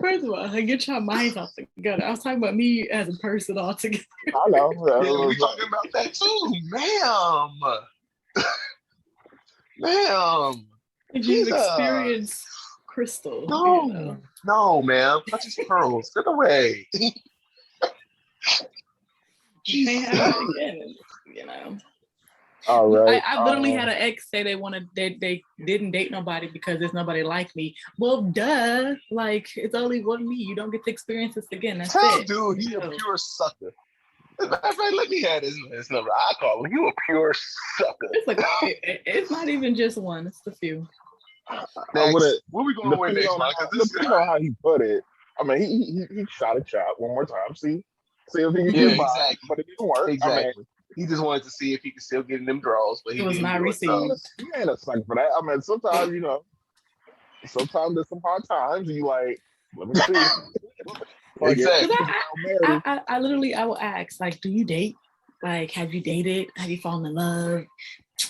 C: First of all, get your minds off together. I was talking about me as a person altogether.
B: I know.
A: Yeah, we talking about that too, ma'am.
C: If you've experienced Crystal.
A: No, ma'am. Not just pearls. Get away.
C: You can't have it again, you know.
B: All right.
C: I literally had an ex say they didn't date nobody because there's nobody like me. Well, duh. Like, it's only one me. You don't get to experience this again. That's it.
A: Dude, he's a pure sucker. Let me have his number. I call him. You a pure sucker.
C: It's like it's not even just one. It's a few.
A: Where we going with next, Mike?
B: Depending on how he put it, I mean, he shot a shot one more time. See if he can get by. Exactly. But it didn't work.
A: Exactly.
B: I mean,
A: he just wanted to see if he could still get in them draws, but he
C: was not received.
B: He ain't a sucker for that. I mean, sometimes sometimes there's some hard times, and you like, let me see.
A: Exactly.
C: I literally will ask, like, do you date? Like, have you dated? Have you fallen in love?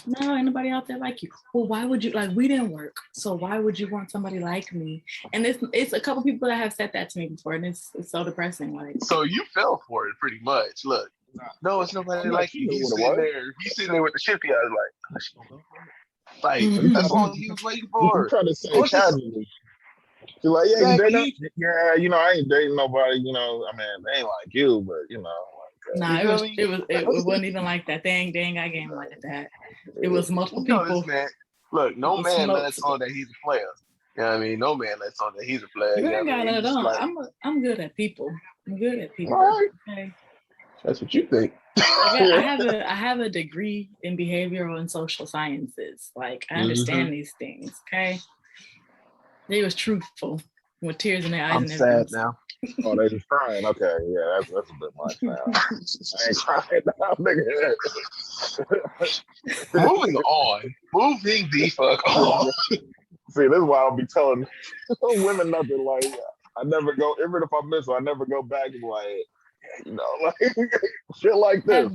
C: No, ain't nobody out there like you. Well, why would you, like, we didn't work, so why would you want somebody like me? And it's a couple people that have said that to me before, and it's so depressing. Like,
A: so you fell for it pretty much. Look, no, it's nobody like you. He's sitting there with the shifty eyes, like that's all he was waiting for.
B: I'm trying to say casually. She's like, yeah, I ain't dating nobody. I mean, they ain't like you, but
C: Nah, it wasn't even like that. They ain't got game like that. It was multiple people.
A: Look, no man lets on that he's a player. You know what I mean? No man lets on that he's a player.
C: You ain't got it on. I'm good at people. I'm good at people. Right. Okay.
A: That's what you think.
C: I have a degree in behavioral and social sciences. Like, I understand these things. Okay. They was truthful with tears in their eyes.
A: I'm sad now.
B: Oh, they just crying. Okay, yeah, that's a bit much now. I ain't crying now, nigga.
A: Moving the fuck on.
B: See, this is why I'll be telling women nothing. Like, I never go, even if I miss her, I never go back and like, like shit like this.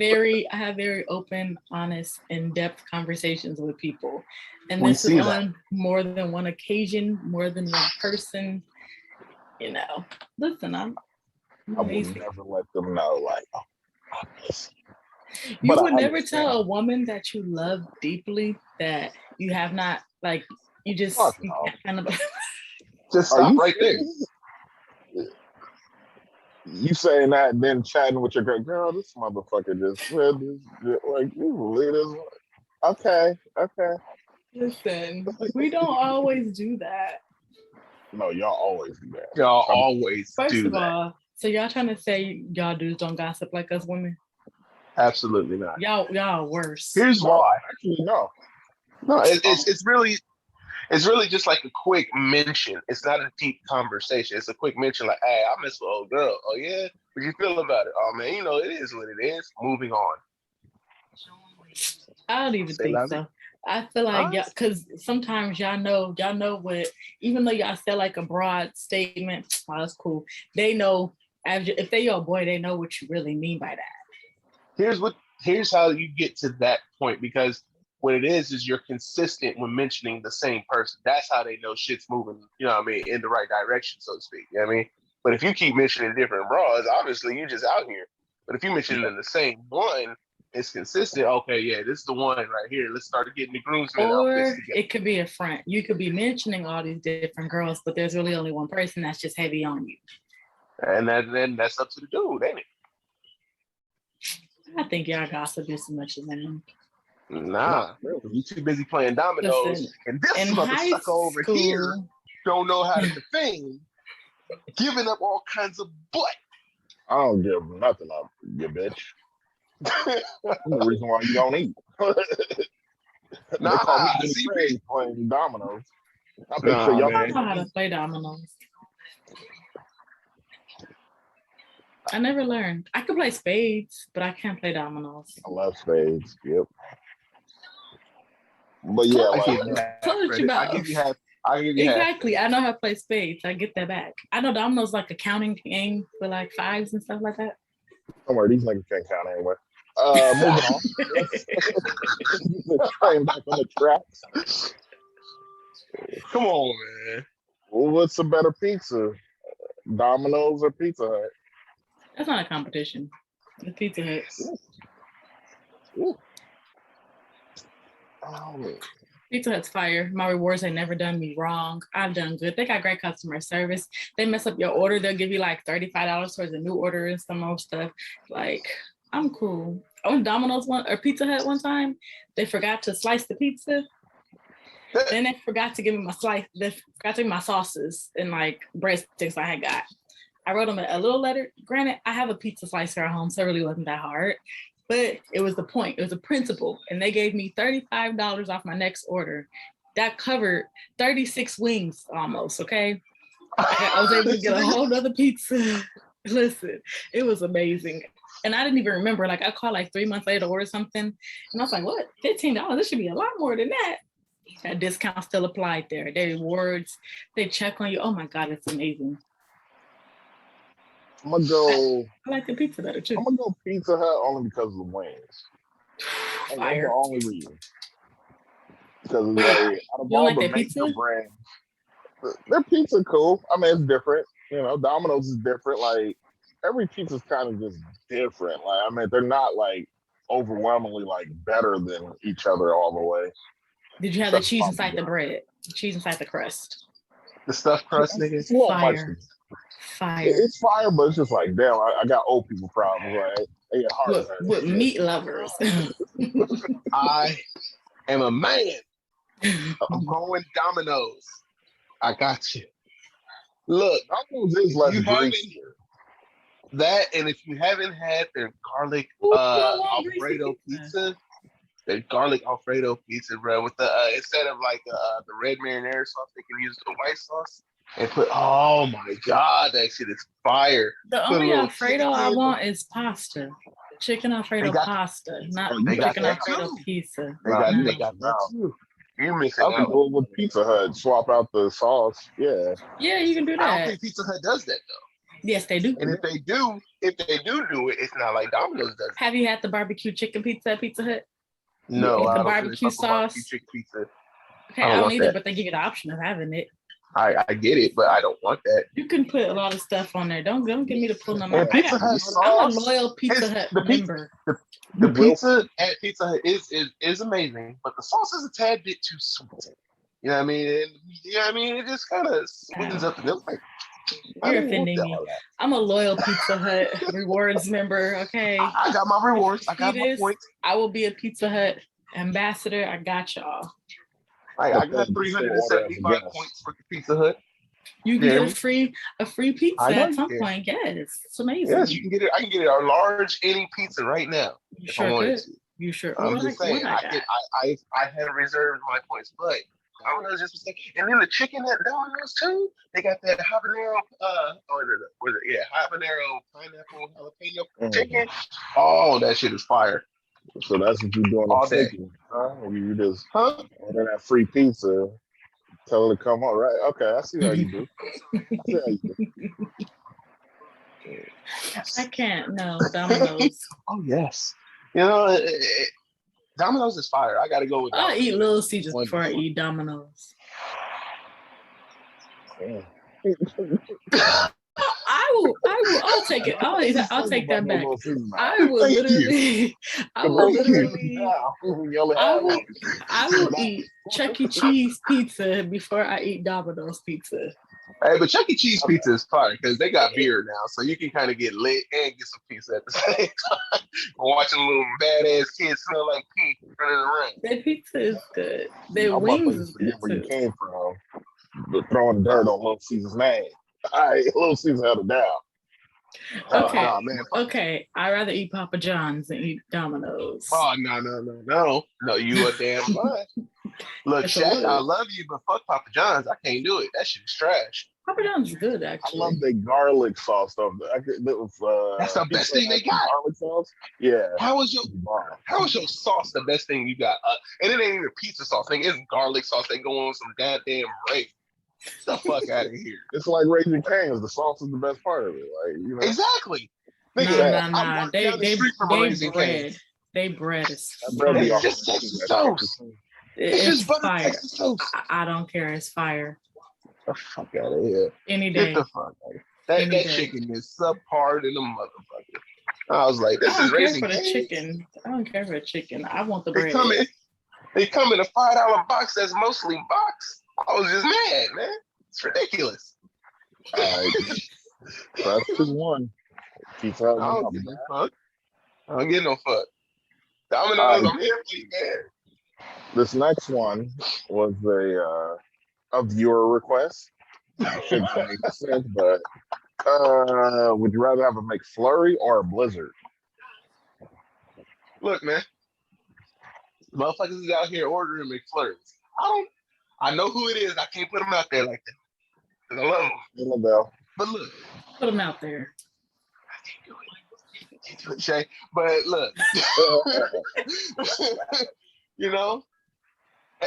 C: I have very open, honest, in-depth conversations with people, and this is on more than one occasion, more than one person. Listen, I would
B: never let them know, like,
C: you would never tell a woman that you love deeply that You have not, like, you just you kind of
A: just stop right there.
B: You saying that and then chatting with your girl, this motherfucker just said this, like, you believe this? Okay.
C: Listen, we don't always do that.
B: No, y'all always do that.
A: Y'all always do that.
C: First of all, so y'all trying to say y'all dudes don't gossip like us women?
A: Absolutely not.
C: Y'all are worse.
A: Here's why.
B: Actually, no.
A: No, it's really just like a quick mention. It's not a deep conversation. It's a quick mention, like, "Hey, I miss my old girl." "Oh yeah, what you feel about it?" "Oh man, you know it is what it is." Moving on.
C: I don't even think so. I feel like because sometimes y'all know what, even though y'all say like a broad statement, oh, that's cool. They know if they your boy, they know what you really mean by that.
A: Here's how you get to that point, because what it is you're consistent when mentioning the same person. That's how they know shit's moving, you know what I mean, in the right direction, so to speak. You know what I mean? But if you keep mentioning different bras, obviously you're just out here. But if you mention the same one, it's consistent. Okay, yeah, this is the one right here. Let's start getting the groomsmen outfits together.
C: Or it could be a front. You could be mentioning all these different girls, but there's really only one person that's just heavy on you.
A: And then that's up to the dude, ain't it?
C: I think y'all gossip just as much as them.
A: Nah, you too busy playing dominoes.
C: Listen,
A: and this motherfucker over here don't know how to defend, giving up all kinds of butt.
B: I don't give nothing up, you bitch. That's the reason why you don't eat. They call me crazy playing dominoes. I make sure y'all
C: don't know how to play dominoes. I never learned. I could play spades, but I can't play dominoes.
B: I love spades. Yep. But yeah,
A: I give you half.
C: Exactly. I know how to play spades. I get that back. I know dominoes like a counting game for like fives and stuff like that.
B: Don't worry, these niggas can't count anyway. Moving on. Trying back on the tracks.
A: Come on, man.
B: Well, what's a better pizza? Domino's or Pizza Hut?
C: That's not a competition. The Pizza Hut.
B: Ooh.
C: Pizza Hut's fire. My rewards have never done me wrong. I've done good. They got great customer service. They mess up your order, they'll give you like $35 towards a new order and some more stuff. Like, I'm cool. I went to Domino's Pizza Hut one time. They forgot to slice the pizza. Then they forgot to give me my slice. They forgot to give me my sauces and like breadsticks I had got. I wrote them a little letter. Granted, I have a pizza slicer at home, so it really wasn't that hard. But it was the point. It was a principle. And they gave me $35 off my next order. That covered 36 wings almost, okay? I was able to get a whole nother pizza. Listen, it was amazing. And I didn't even remember. Like, I called like 3 months later to order something. And I was like, what? $15? This should be a lot more than that. That discount still applied there. Their rewards, they check on you. Oh my God, it's amazing.
B: I'm gonna go.
C: I like the pizza better too.
B: I'm gonna go Pizza Hut only because of the wings. That's the only reason. Because like, out of all the major brands, their pizza cool. I mean, it's different. You know, Domino's is different. Like every pizza's kind of just different. Like I mean, they're not like overwhelmingly like better than each other all the way.
C: Did you have the cheese inside the bread? The cheese inside the crust?
A: The stuffed crust, nigga.
C: Fire.
B: It's fire, but it's just like, damn, I got old people problems, right? They get hard
C: with meat lovers.
A: I am a man. I'm going Domino's. I got you. Look,
B: Domino's is less greasy.
A: That, and if you haven't had their garlic Alfredo pizza, their garlic Alfredo pizza, bro, with the instead of like the red marinara sauce, they can use the white sauce. And oh my God, that shit is fire.
C: The only Alfredo I want is pasta. Chicken Alfredo pasta, not chicken Alfredo pizza.
A: They got that too. You're missing out.
B: People with Pizza Hut swap out the sauce. Yeah.
C: Yeah, you can do that.
A: I don't think Pizza Hut does that though.
C: Yes, they do.
A: And if they do it, it's not like Domino's does.
C: Have you had the barbecue chicken pizza at Pizza Hut?
A: No,
C: the barbecue sauce.
A: Barbecue chicken pizza.
C: Okay, I don't either, but they give you the option of having it.
A: I get it, but I don't want that.
C: You can put a lot of stuff on there. Don't get me to pull them
A: out. Pizza Hut sauce.
C: I'm a loyal Pizza Hut member.
A: The pizza at Pizza Hut is amazing, but the sauce is a tad bit too sweet. You know what I mean? And, it just kind of sweetens up the milk. Like,
C: you're offending me. I'm a loyal Pizza Hut rewards member. Okay.
A: I got my rewards. I got my points.
C: I will be a Pizza Hut ambassador. I got y'all.
A: I got 375 points for the Pizza Hut.
C: You can get a free pizza at some point. Yes, it's amazing.
A: Yes, you can get it. I can get it a large any pizza right now.
C: You sure could. You sure?
A: I'm just saying. I had reserved my points, but Domino's just was like, and then the chicken at Domino's too. They got that habanero, habanero pineapple jalapeno chicken. Oh, that shit is fire.
B: So that's what you're doing all day. You just order that free pizza, tell her to come on, right? Okay, I see how you do.
C: I can't. No, Domino's.
A: Oh yes. Domino's is fire. I gotta go with Domino's.
C: I'll eat Little Caesars before I eat Domino's. I'll take it. I'll take that back. I will eat Chuck E. Cheese pizza before I eat Domino's pizza.
A: Hey, but Chuck E. Cheese pizza is fire because they got beer now, so you can kind of get lit and get some pizza at the same time. Watching little badass kids smell like pee running around.
C: Their pizza is good. Their wings is good
B: where you came from, but throwing dirt on Little Caesar's name. All right, Little Caesar had it down.
C: Okay, okay. I'd rather eat Papa John's than eat Domino's.
A: Oh no! You a damn lie. Look, Shaq, I love you, but fuck Papa John's. I can't do it. That shit is trash.
C: Papa John's is good, actually.
B: I love the garlic sauce though.
A: That's the best thing they got.
B: Garlic sauce. Yeah. How is your
A: sauce the best thing you got? And it ain't even pizza sauce. It's garlic sauce. They go on some goddamn break. Get the fuck out of here.
B: It's like Raising Cane's. The sauce is the best part of it.
A: Exactly.
C: Nah. They bread is fire.
A: It's just Texas toast. It's just butter
C: fire.
A: Texas toast.
C: I don't care. It's fire.
A: The fuck out of here.
C: Any day.
A: Get the fuck out of here. That chicken is subpar in the motherfucker. I was like, this is Raising Cane's.
C: I don't care for the chicken. I want the bread.
A: They come in a $5 box that's mostly box. I was just mad, man. It's ridiculous.
B: All right. So that's just one.
A: I don't get no fuck. I don't get no fuck. Domino's, I'm here for you, man.
B: This next one was a viewer request. Shouldn't make sense, but would you rather have a McFlurry or a Blizzard?
A: Look, man. Motherfuckers is out here ordering McFlurries. I know who it is. I can't put them out there like that. Because I love them. But look.
C: Put them out there.
A: I can't do it, Shay. But look.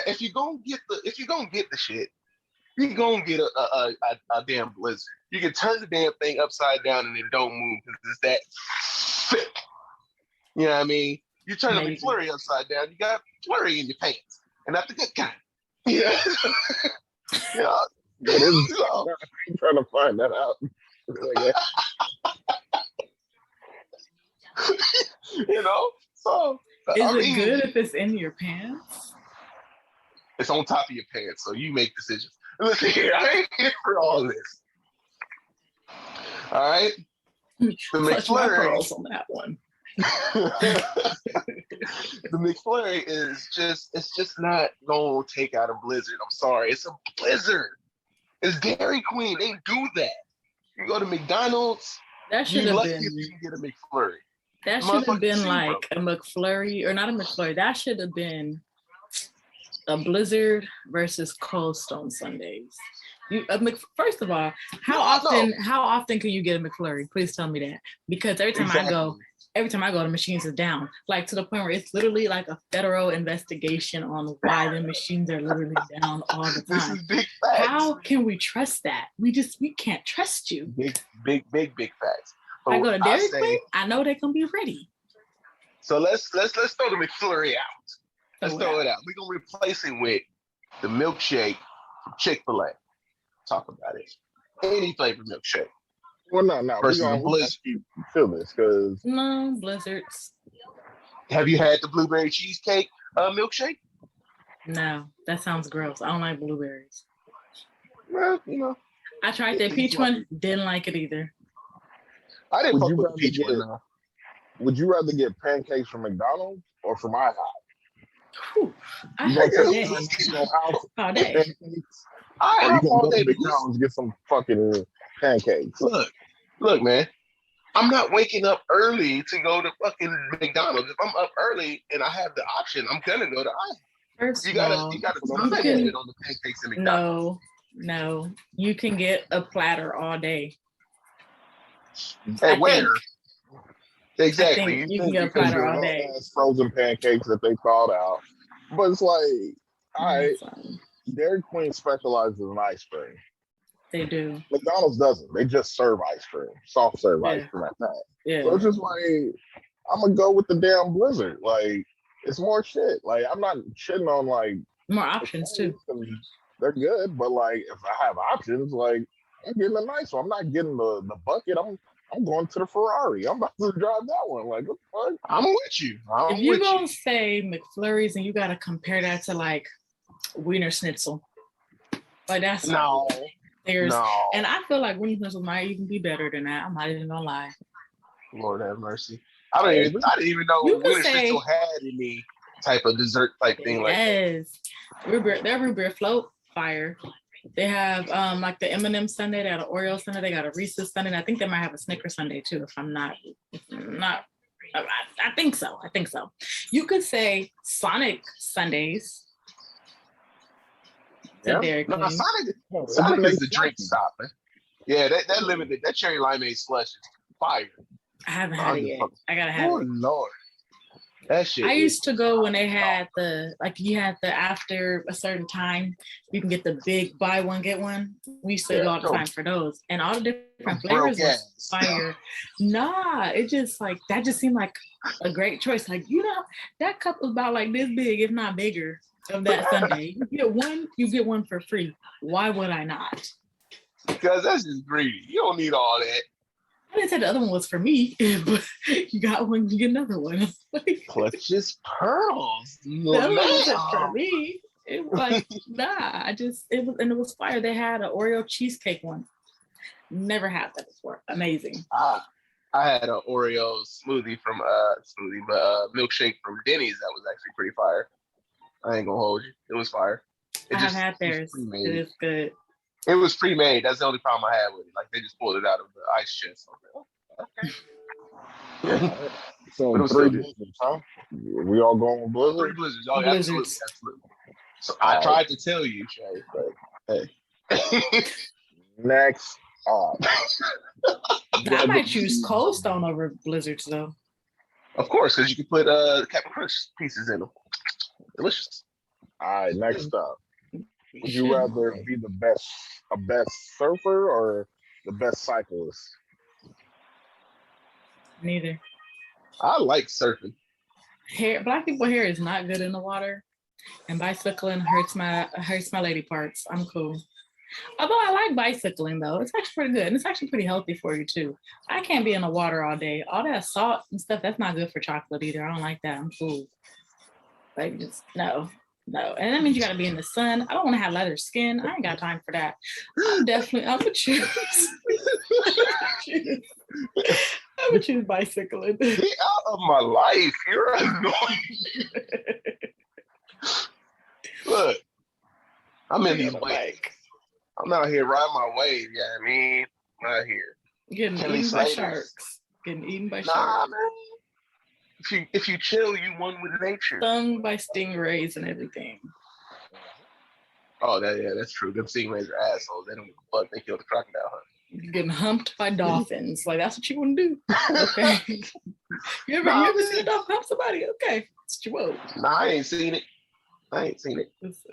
A: If you're gonna get the shit, you're gonna get a damn Blizzard. You can turn the damn thing upside down and it don't move because it's that thick. You know what I mean? You turn a McFlurry upside down, you got flurry in your pants. And that's the good kind. Yeah.
B: I'm trying to find that out.
A: So
C: is it good if it's in your pants?
A: It's on top of your pants, so you make decisions. Listen here, I ain't here for all this. All right? The McFlurry
C: on that one.
A: The McFlurry is just not gonna take out a Blizzard. I'm sorry, it's a Blizzard. It's Dairy Queen. They do that. You go to McDonald's.
C: That should have been.
A: If you can get a McFlurry.
C: That should have been like a McFlurry, or not a McFlurry. That should have been a Blizzard versus Cold Stone Sundays. First of all, how often can you get a McFlurry? Please tell me that, because every time I go, the machines are down, like to the point where it's literally like a federal investigation on why the machines are literally down all the time.
A: This is big facts.
C: How can we trust that? We can't trust you.
A: Big facts.
C: If I go to Dairy Queen, I know they're gonna be ready.
A: So let's throw the McFlurry out. Let's throw it out. We're gonna replace it with the milkshake from Chick-fil-A. Talk about it. Any flavor milkshake.
B: Well, no.
A: Versus a Blizzard.
B: Feel this, because
C: no Blizzards.
A: Have you had the blueberry cheesecake milkshake?
C: No, that sounds gross. I don't like blueberries.
A: Well,
C: I tried the peach one. Didn't like it either.
A: I didn't fuck with the peach one. No.
B: Would you rather get pancakes from McDonald's or from IHOP?
C: I heard
B: all day. I all day. McDonald's get some fucking pancakes.
A: Look, man. I'm not waking up early to go to fucking McDonald's. If I'm up early and I have the option, I'm gonna go to IHOP.
C: First
A: you gotta on the pancakes in McDonald's.
C: No, you can get a platter all day.
A: And where? Exactly.
C: You can get a platter all day.
B: Frozen pancakes that they called out. But it's like, all right, Dairy Queen specializes in ice cream.
C: They do.
B: McDonald's doesn't. They just serve ice cream, soft serve ice cream at that.
C: Yeah.
B: So it's just like, I'm gonna go with the damn Blizzard. Like, it's more shit. Like, I'm not shitting on like
C: more options too.
B: They're good, but like if I have options, like I'm getting a nice one. I'm not getting the bucket. I'm going to the Ferrari. I'm about to drive that one. Like, what the fuck?
A: I'm with you.
C: If you gonna say McFlurries and you gotta compare that to like Wiener Schnitzel, like that's
A: no.
C: And I feel like Wiener Schnitzel might even be better than that. I'm not even gonna lie.
A: Lord have mercy. I didn't even know Wiener Schnitzel had any type of dessert type thing like that.
C: Yes. Their root beer float fire. They have like the M&M sundae, they got an Oreo sundae, they got a Reese's sundae, and I think they might have a Snickers sundae too, if I'm not I think so. You could say Sonic sundaes.
A: Yeah. No, Sonic is the drink stopper. Yeah, that limited, that cherry limeade slush is fire.
C: I haven't had it yet. I gotta have it.
A: Oh Lord. That shit.
C: I used to go when they had you had the after a certain time, you can get the big buy one, get one. We used to go all the time for those. And all the different flavors was fire. Nah, it just like, that just seemed like a great choice. Like, that cup was about like this big, if not bigger, of that sundae. You get one for free. Why would I not?
A: Because that's just greedy. You don't need all that.
C: I didn't say the other one was for me, but you got one, you get another one.
A: Clutches pearls.
C: The other one wasn't for me. It was like, it was fire. They had an Oreo cheesecake one. Never had that before. Amazing.
A: I had an Oreo milkshake from Denny's that was actually pretty fire. I ain't gonna hold you. It was fire.
C: I have had theirs. It is good.
A: It was pre-made. That's the only problem I had with it. Like, they just pulled it out of the ice chest. Okay.
B: So 3 Blizzards, huh? We all going with Blizzard?
A: 3 Blizzards. Oh, absolutely. So I tried to tell you, Shay, but hey.
B: Next up.
C: I might choose Cold Stone over Blizzards, though.
A: Of course, because you can put Captain Crunch pieces in them. Delicious.
B: All right, next up. Would you rather be a best surfer or the best cyclist?
C: Neither.
A: I like surfing.
C: Black people hair is not good in the water, and bicycling hurts my lady parts. I'm cool. Although I like bicycling though, it's actually pretty good, and it's actually pretty healthy for you too. I can't be in the water all day. All that salt and stuff, that's not good for chocolate either. I don't like that. I'm cool. Like, just no. And that means you got to be in the sun. I don't want to have leather skin. I ain't got time for that. I'm gonna choose. I'm gonna choose bicycling.
A: Get out of my life. You're annoying. Look, I'm in these waves. I'm out here riding my wave. Yeah, I mean, out here.
C: Getting eaten by sharks.
A: Man. If you chill, you one with nature.
C: Stung by stingrays and everything.
A: Oh, that's true. Them stingrays are assholes. They don't give a fuck. They kill the crocodile hunt.
C: You're getting humped by dolphins. Like, that's what you want to do. Okay. you ever seen a dolphin hump somebody? Okay. That's what you want.
A: Nah, I ain't seen it.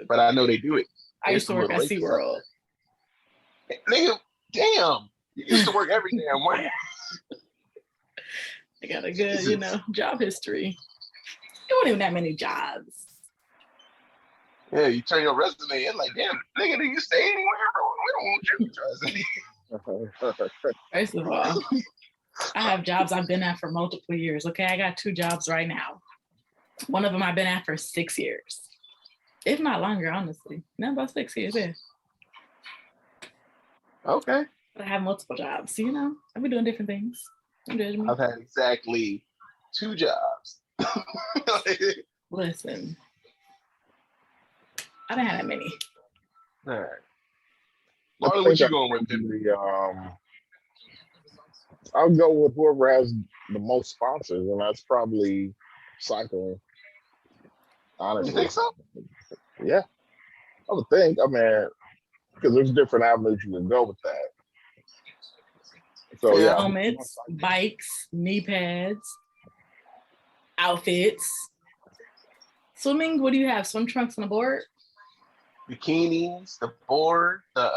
A: But I know they do it.
C: I used to work at SeaWorld.
A: Nigga, damn. You used to work every damn way.
C: I got a good, job history. There weren't even that many jobs.
A: Yeah, you turn your resume in like, damn, nigga, do you stay anywhere? We want you to try something.
C: First of all, I have jobs I've been at for multiple years. Okay, I got 2 jobs right now. One of them I've been at for 6 years, if not longer, honestly. Not about 6 years, yeah.
A: Okay.
C: But I have multiple jobs, you know. I've been doing different things. Don't judge me.
A: I've had exactly 2 jobs.
C: Listen, I didn't have that many.
A: All right. Marlon, what you going with?
B: I'll go with whoever has the most sponsors, and that's probably cycling. Honestly.
A: You think so?
B: Yeah. I would think. I mean, because there's different avenues you can go with that. So yeah.
C: Helmets, bikes, knee pads, outfits. Swimming, what do you have? Swim trunks and a board?
A: Bikinis, the board, the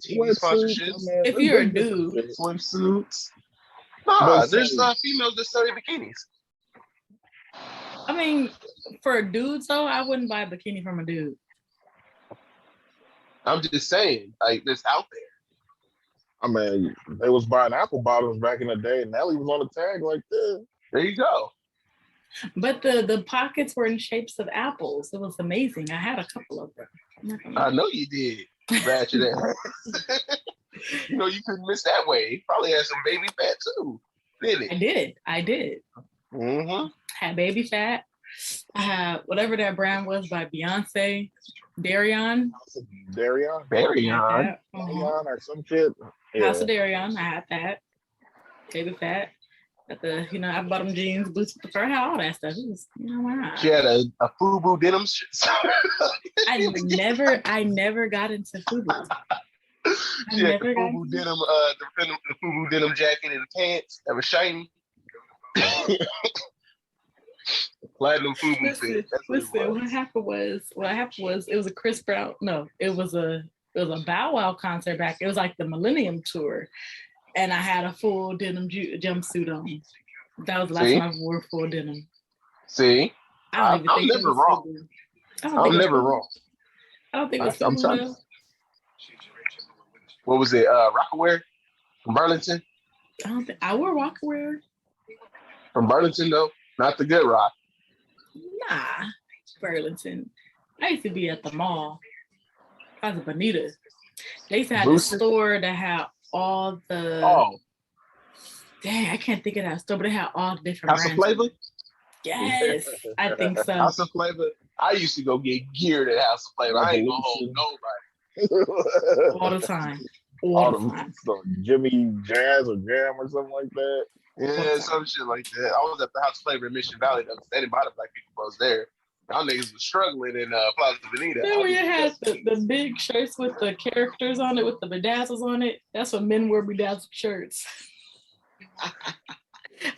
A: TV sponsorships.
C: If you're a dude.
A: Swimsuits. Nah, there's females that sell bikinis.
C: I mean, for a dude, though, I wouldn't buy a bikini from a dude.
A: I'm just saying, like, it's out there.
B: I mean, they was buying apple bottoms back in the day, and Nelly was on the tag like this.
A: There you go.
C: But the pockets were in shapes of apples. It was amazing. I had a couple of them.
A: I know you did. Ratchet ass. You know you couldn't miss that way. Probably had some baby fat too, didn't it?
C: I did.
A: Mm-hmm.
C: Had baby fat. I had whatever that brand was by Beyonce. Darion
B: or some shit. Yeah.
C: House of Darion. I had that. Baby fat. Got the, I bought them jeans, boots with the fur, had all that stuff. It was, why not?
A: She had a FUBU denim.
C: I never got into FUBU.
A: She had the FUBU denim, the FUBU denim jacket and the pants that was shiny. Platinum FUBU fit.
C: Listen, what happened was it was a Chris Brown. No, it was a Bow Wow concert back. It was like the Millennium Tour. And I had a full denim jumpsuit on. That was the last time I wore full denim.
A: See? I'm never wrong. I'm never wrong.
C: I don't think it was FUBU.
A: What was it? Rockaware from Burlington?
C: I wore Rockaware.
A: From Burlington, though? Not the good rock.
C: Nah, Burlington. I used to be at the mall. I was a Bonita. They used to have a store that had all the... Dang, I can't think of that store, but it had all the different
A: brands. House of Flavor?
C: Yes, I think so.
A: House of Flavor. I used to go get geared at House of Flavor. I ain't gonna hold nobody.
C: All the time. All the time.
B: Jimmy Jazz or Jam or something like that.
A: Yeah, some shit like that. I was at the House of Flavor in Mission Valley. They didn't buy the black people was there. Y'all niggas was struggling in Plaza Bonita.
C: Yeah, we had the big shirts with the characters on it, with the bedazzles on it. That's what men wear, bedazzled shirts.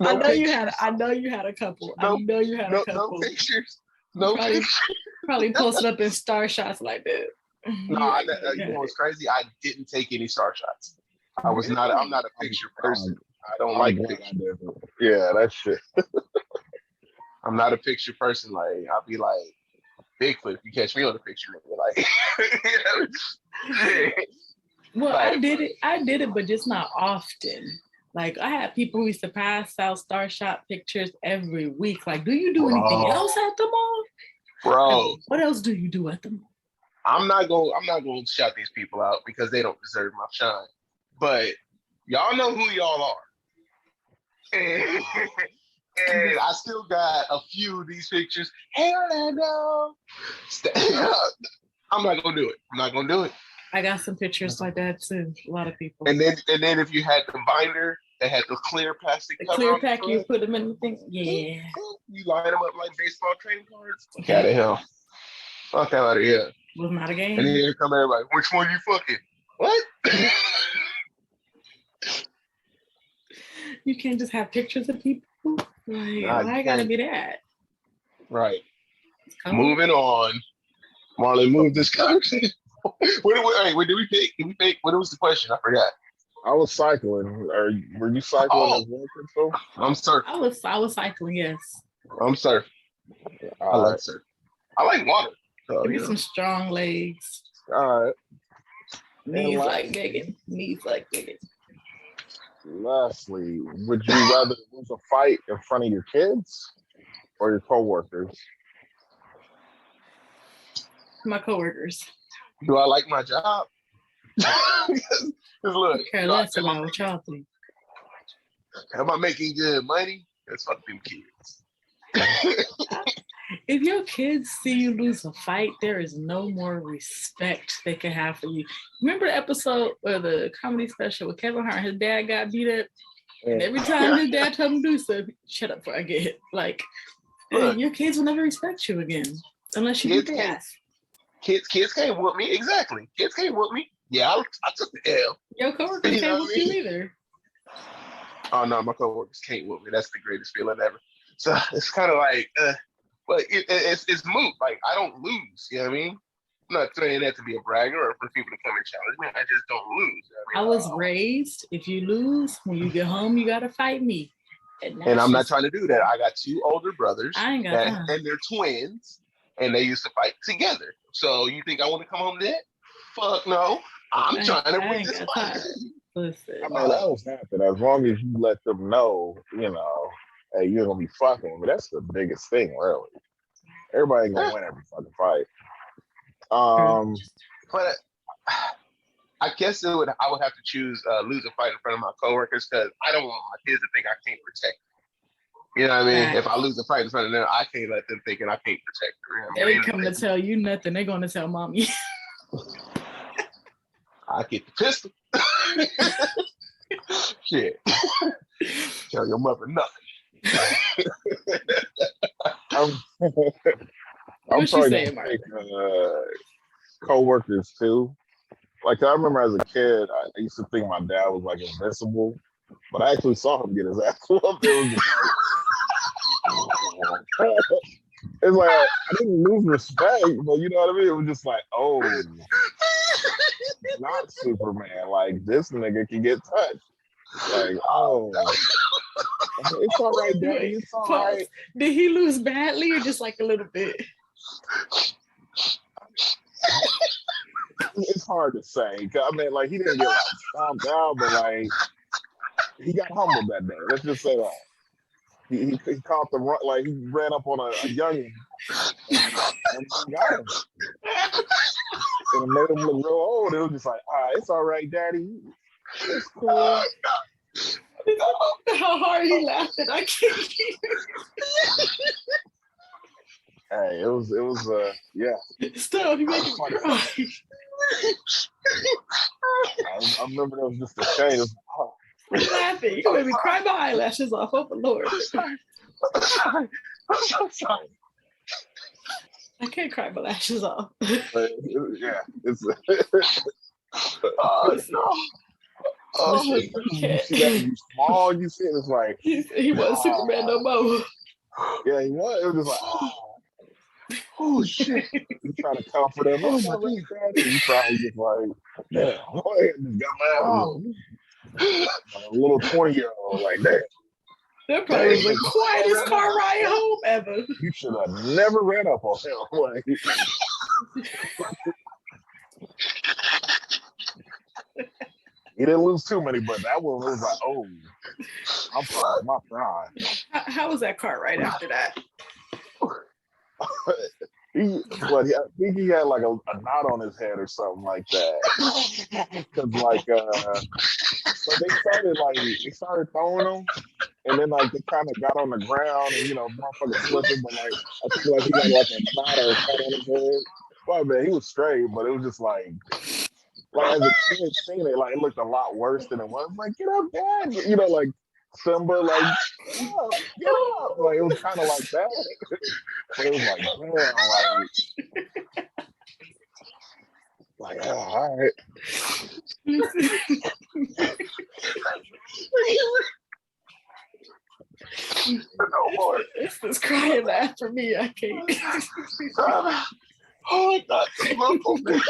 C: I know you had a couple. No
A: pictures. No pictures.
C: Probably posted up in star shots like that.
A: No, you know what's crazy? I didn't take any star shots. I'm not a picture person. I don't like pictures.
B: Yeah, that's shit.
A: I'm not a picture person. Like, I'll be like Bigfoot if you catch me on the picture. Like,
C: well, like, I did it, but just not often. Like, I had people who used to pass out star shot pictures every week. Like, do you do anything else at the mall?
A: Bro.
C: What else do you do at the mall?
A: I'm not going to shout these people out because they don't deserve my shine. But y'all know who y'all are. And I still got a few of these pictures. Hell no. I'm not going to do it.
C: I got some pictures like that too. A lot of people.
A: And then if you had the binder that had the clear plastic cover,
C: clear pack, you put them in the thing. Yeah.
A: You line them up like baseball trading cards. Fuck out of hell. Fuck out of here.
C: Was not a game.
A: And then here come everybody. Which one you fucking? What?
C: You can't just have pictures of people. Like, why gotta be that?
A: Right. Moving on. Marlon, move this conversation. Wait, did we pick? What was the question? I forgot.
B: I was cycling. Were you cycling as well?
A: I'm surfing.
C: I was cycling, yes.
A: I'm surfing. I like surfing. I like water.
C: Give me some strong legs.
B: All right.
C: Knees like digging. Knees like digging.
B: Lastly, would you rather lose a fight in front of your kids or your coworkers?
C: My coworkers.
A: Do I like my job? Look,
C: care less about what y'all think.
A: Am I making good money? That's fuck them kids.
C: If your kids see you lose a fight, there is no more respect they can have for you. Remember the episode or the comedy special with Kevin Hart? His dad got beat up, and every time his dad told him to do something, shut up before I get hit. Like, your kids will never respect you again unless you do gas.
A: Kids can't whoop me. Exactly. Kids can't whoop me. Yeah, I took the L.
C: Your coworkers can't whoop you either.
A: Oh no, my coworkers can't whoop me. That's the greatest feeling ever. So it's kind of like, but it's moot. Like, I don't lose. You know what I mean? I'm not saying that to be a bragger or for people to come and challenge me. I just don't lose. You know
C: I was raised, if you lose, when you get home, you got to fight me.
A: And I'm not trying to do that. I got two older brothers.
C: I ain't got time.
A: And they're twins, and they used to fight together. So you think I want to come home dead? Fuck no. I'm trying to win this fight.
C: Listen,
B: I mean, that was happening. As long as you let them know, you know, hey, you're gonna be fucking with me. That's the biggest thing, really. Everybody ain't gonna win every fucking fight.
A: But I guess I would have to choose lose a fight in front of my coworkers because I don't want my kids to think I can't protect them. You know what I mean? Right. If I lose a fight in front of them, I can't let them thinking I can't protect them.
C: They ain't coming to tell you nothing. They're going to tell mommy.
A: I get the pistol. Shit. Tell your mother nothing.
B: I'm sorry to take co-workers too. Like, I remember as a kid, I used to think my dad was like invincible, but I actually saw him get his ass whooped. It's like I didn't lose respect, but you know what I mean? It was just like, oh, not Superman. Like, this nigga can get touched. Like, oh, it's all right, Daddy. It's all right.
C: Did he lose badly or just like a little bit?
B: It's hard to say. I mean, like, he didn't get like stomped out, but like he got humbled that day. Let's just say that. He caught the run, like he ran up on a youngin and got him. And it made him look real old. It was just like, it's all right, Daddy. It's cool.
C: How hard he laughed and I can't hear.
B: Hey, it was yeah.
C: Stop, you make me cry.
B: I remember it was just a shame.
C: Quit laughing. You're gonna make me cry my eyelashes off. Oh, Lord.
A: I'm so sorry.
C: I can't cry my lashes off.
B: But, yeah, it's.
A: Oh no.
B: Oh, you see that? You small. You see it. It's like
C: he wasn't Superman no more.
B: Yeah, he was. It was just like,
A: oh shit.
B: You trying to comfort him. Oh my God. You probably just like, yeah, go ahead and just got my a little 20-year-old like that.
C: That probably was the quietest car ride home ever.
B: You should have never ran up on him. Like, he didn't lose too many, but that one was like, oh, I'm proud of my pride.
C: How was that car ride after that?
B: I think he had like a knot on his head or something like that. Because like, so they started throwing him, and then like they kind of got on the ground and motherfucker slipping, but like I think like he got like a knot or a cut on his head. Well, man, he was straight, but it was just like as a kid seeing it, like it looked a lot worse than it was. Like, get up, Dad, like Simba, like get up. Like it was kind of like that. But it was like, damn, like all right.
A: No more.
C: It's this crying laugh for me. I can't.
A: Oh my God, local man.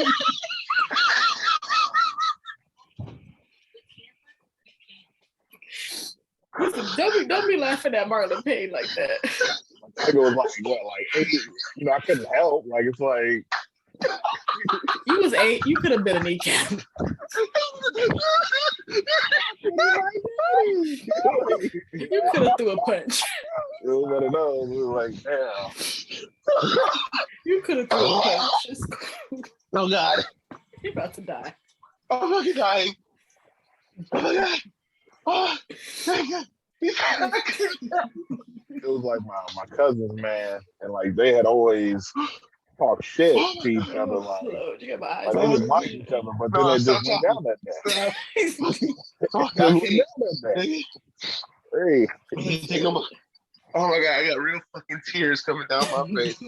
C: Listen, don't be laughing at Marlon Payne like that.
B: I go like what, like 8, I couldn't help. Like it's like
C: you You was 8. You could have been a kneecap. You could have threw a punch.
B: It was one of those. We were like, damn.
C: You could have threw a punch. It's cool.
A: Oh God.
C: You're about to die.
A: Oh, I'm fucking dying. Oh my God. Oh, thank God.
B: It was like my cousins, man, and like they had always talked shit to each other, like
C: you got my eyes
B: they didn't like each other, but then it just went down that day. Hey.
A: Oh my God, I got real fucking tears coming down my face.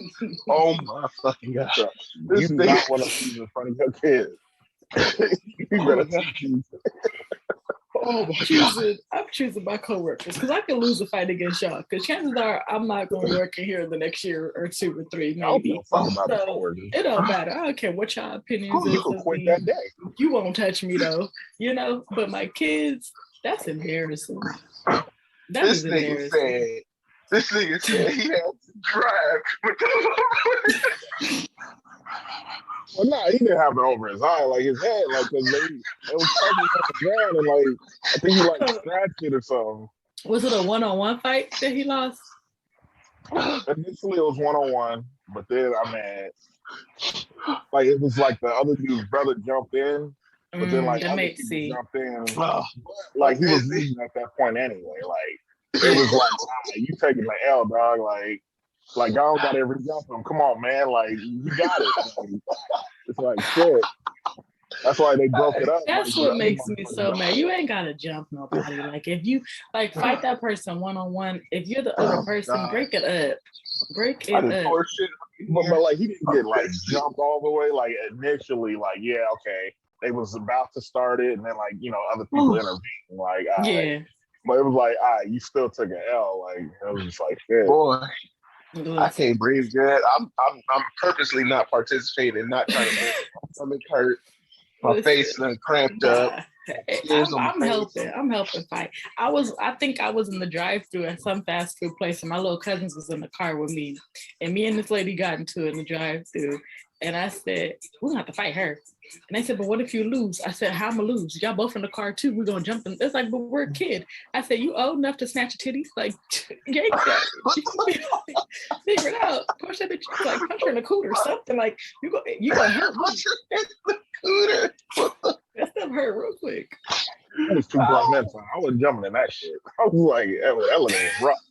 A: Oh my fucking God.
B: You do not want to leave in front of your kids. You better
A: Oh my God.
C: I'm choosing my coworkers because I can lose a fight against y'all. Because chances are I'm not going to work in here the next year or 2 or 3, maybe. So it don't matter. I don't care what y'all opinions is.
B: You can quit that day.
C: You won't touch me though, you know. But my kids, that's embarrassing.
A: This nigga said he had to drive.
B: Well, no, he didn't have it over his eye, like his head, like because it was touching on the ground, and like I think he like scratched it or something.
C: Was it a 1-on-1 fight that he lost?
B: Initially, it was 1-on-1, but then I mean, like it was like the other dude's brother jumped in, but then like other people jumped in. Like he was losing at that point anyway. Like it was like you taking the L, dog. Like y'all got every jump him. Come on, man. Like you got it. Like, it's like shit. That's why they broke it up.
C: That's what makes me so mad. You ain't gotta jump nobody. Like if you like fight that person 1-on-1, if you're the other person, break it up. Break it up.
B: But like he didn't get like jumped all the way. Like initially, like yeah, okay, they was about to start it, and then like other people intervened. Like
C: yeah.
B: But it was like, you still took an L. Like it was just like shit.
A: Boy, I can't breathe good. I'm purposely not participating, not trying to make my stomach hurt. My face is cramped up.
C: I'm helping fight. I think I was in the drive-thru at some fast food place, and my little cousins was in the car with me, and me and this lady got into it in the drive-thru, and I said, we're gonna have to fight her. And they said, but what if you lose? I said, how am I lose? Y'all both in the car too. We're gonna jump in. It's like, but we're a kid. I said, you old enough to snatch your titties? Like, yank that. Figure it out. Push that bitch, like punch her in the cooter or something. Like, you gonna hurt me.
A: Punch her in the cooter.
C: That stuff hurt real quick.
B: That was too black men time. I wasn't jumping in that shit. I was like, that was rough.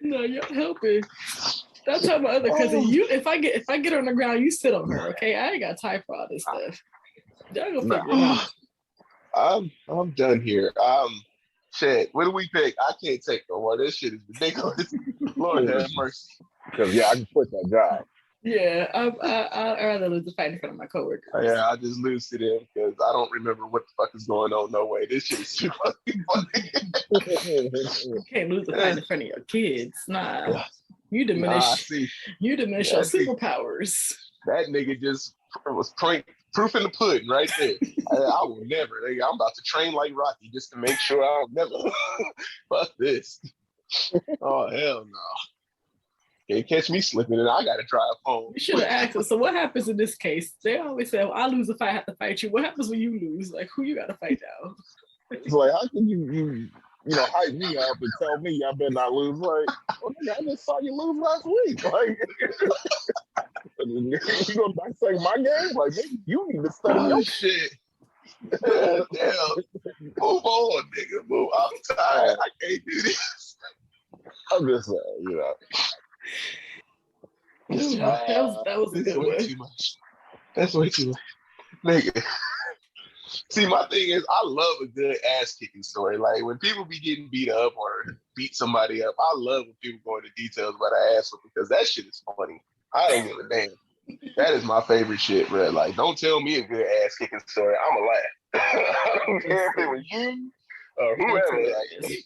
C: No, you're helping. That's how my other cousin. If I get her on the ground, you sit on her, okay? I ain't got time for all this stuff. Y'all gonna figure it
A: out. I'm done here. Shit. What do we pick? I can't take no more. This shit is ridiculous. Lord have mercy.
B: Because I can quit that job.
C: Yeah, I'd rather lose the fight in front of my coworkers.
A: Yeah, I just lose to them because I don't remember what the fuck is going on. No way. This shit is too fucking funny.
C: You can't lose the fight in front of your kids. Nah. You diminish your superpowers.
A: That nigga just was proof in the pudding right there. I will never. I'm about to train like Rocky just to make sure I'll never fuck this. Oh hell no. Can't catch me slipping and I gotta drive home.
C: You should have asked us. So what happens in this case? They always say, well, I lose if I have to fight you. What happens when you lose? Like, who you gotta fight now?
B: It's like, how can you hype me up and tell me I better not lose? Like, I just saw you lose last week. Like, you gonna dissect my game? Like, maybe you need to study your
A: shit. Damn. Move on, nigga. Move. I'm tired. I can't do this.
B: I'm just saying,
C: that was a good one.
A: Too much. That's way too much. Nigga. See, my thing is, I love a good ass kicking story. Like when people be getting beat up or beat somebody up, I love when people go into details about an ass whooping because that shit is funny. I don't give a damn. That is my favorite shit, bro. Like, don't tell me a good ass kicking story. I'ma laugh. I don't care if it was you or whoever. Like,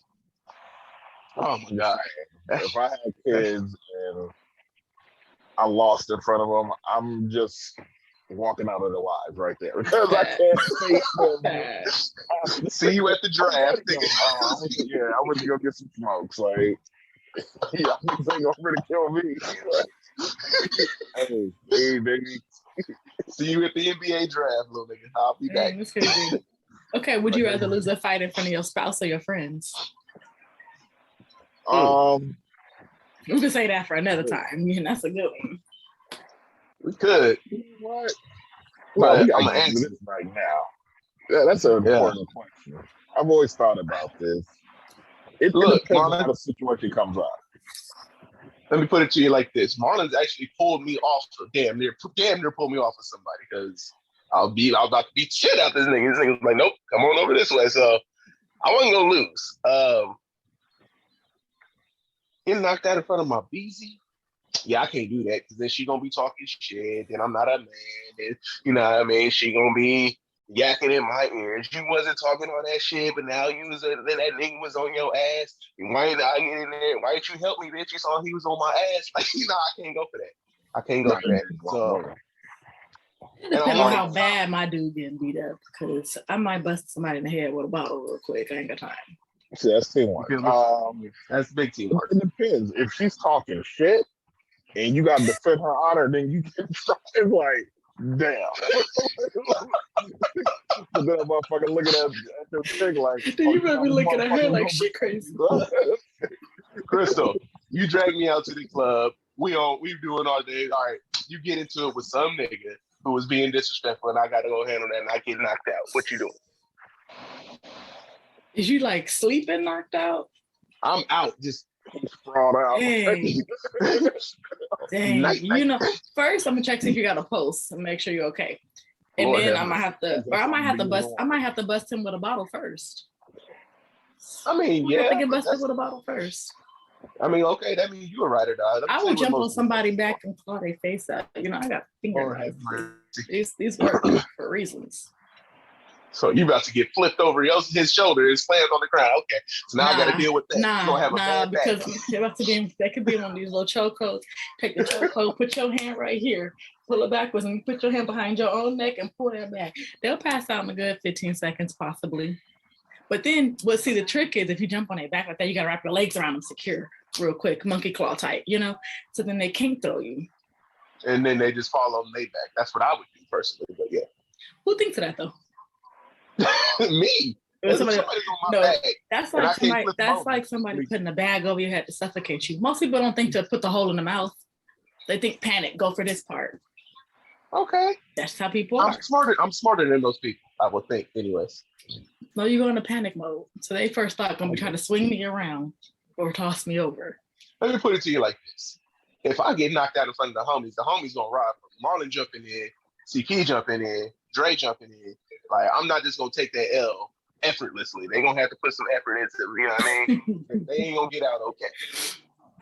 A: oh my God.
B: If I had kids and I lost in front of them, I'm just walking out of their lives right there because I can't face them.
A: See you at the draft.
B: I went to go get some smokes. Like, Y'all niggas ain't over to kill me. Hey, baby.
A: See you at the NBA draft, little nigga. I'll be back.
C: That's crazy. Okay, would you rather lose a fight in front of your spouse or your friends? We could say that for another time. That's a good one.
A: We could.
B: What? Well, we gotta answer this right now. Yeah, that's an important question. I've always thought about this. It depends on how the situation comes up.
A: Let me put it to you like this: Marlon's actually pulled me off, damn near pulled me off of somebody because I was about to beat the shit out this nigga. This nigga was like, "Nope, come on over this way." So I wasn't gonna lose. Getting knocked out in front of my BZ, I can't do that because then she gonna be talking shit. Then I'm not a man. And, you know what I mean? She gonna be yakking in my ears. You wasn't talking all that shit, but now you was then that nigga was on your ass. And why didn't I get in there? Why didn't you help me, bitch? You saw he was on my ass. Like, I can't go for that. I can't go for that. So
C: it depends on how bad my dude getting beat up, because I might bust somebody in the head with a bottle real quick. I ain't got time.
B: See, that's teamwork.
A: That's big teamwork.
B: It depends. If she's talking shit and you got to defend her honor, then you can try. It's like, damn. But then a motherfucker looking at your chick like,
C: you better be looking at her like she crazy.
A: Crystal, you drag me out to the club. We doing all day. All right, you get into it with some nigga who was being disrespectful, and I got to go handle that, and I get knocked out. What you doing?
C: Is you like sleeping knocked out?
A: I'm out, just
B: sprawled out.
C: Dang. First I'm gonna check see if you got a pulse and make sure you're okay. And Lord then I might have to bust him with a bottle first.
A: I mean,
C: I have to get busted with a bottle first.
A: I mean, okay, that means you a ride or die.
C: I would jump on somebody back and claw their face out. I got finger these work for reasons.
A: So you about to get flipped over his shoulder and slammed on the ground. Okay, so now I got to deal with that. You're gonna have a bad
C: because
A: back.
C: That could be one of these little chokeholds. Take the chokehold, put your hand right here, pull it backwards, and put your hand behind your own neck and pull that back. They'll pass out in a good 15 seconds, possibly. But then, the trick is if you jump on their back like that, you gotta wrap your legs around them secure, real quick, monkey claw type, So then they can't throw you.
A: And then they just fall on their back. That's what I would do personally. But yeah.
C: Who thinks of that though?
A: Me.
C: Somebody's on my back. That's like somebody putting a bag over your head to suffocate you. Most people don't think to put the hole in the mouth. They think panic, go for this part.
A: Okay.
C: That's how people are.
A: I'm smarter than those people, I would think, anyways.
C: No, you go into panic mode. So they first thought gonna be trying to swing me around or toss me over.
A: Let me put it to you like this. If I get knocked out in front of the homies gonna ride from Marlon jumping in, CP jumping in, Dre jumping in. Like, I'm not just gonna take that L effortlessly. They gonna have to put some effort into it, you know what I mean? They ain't gonna get out okay.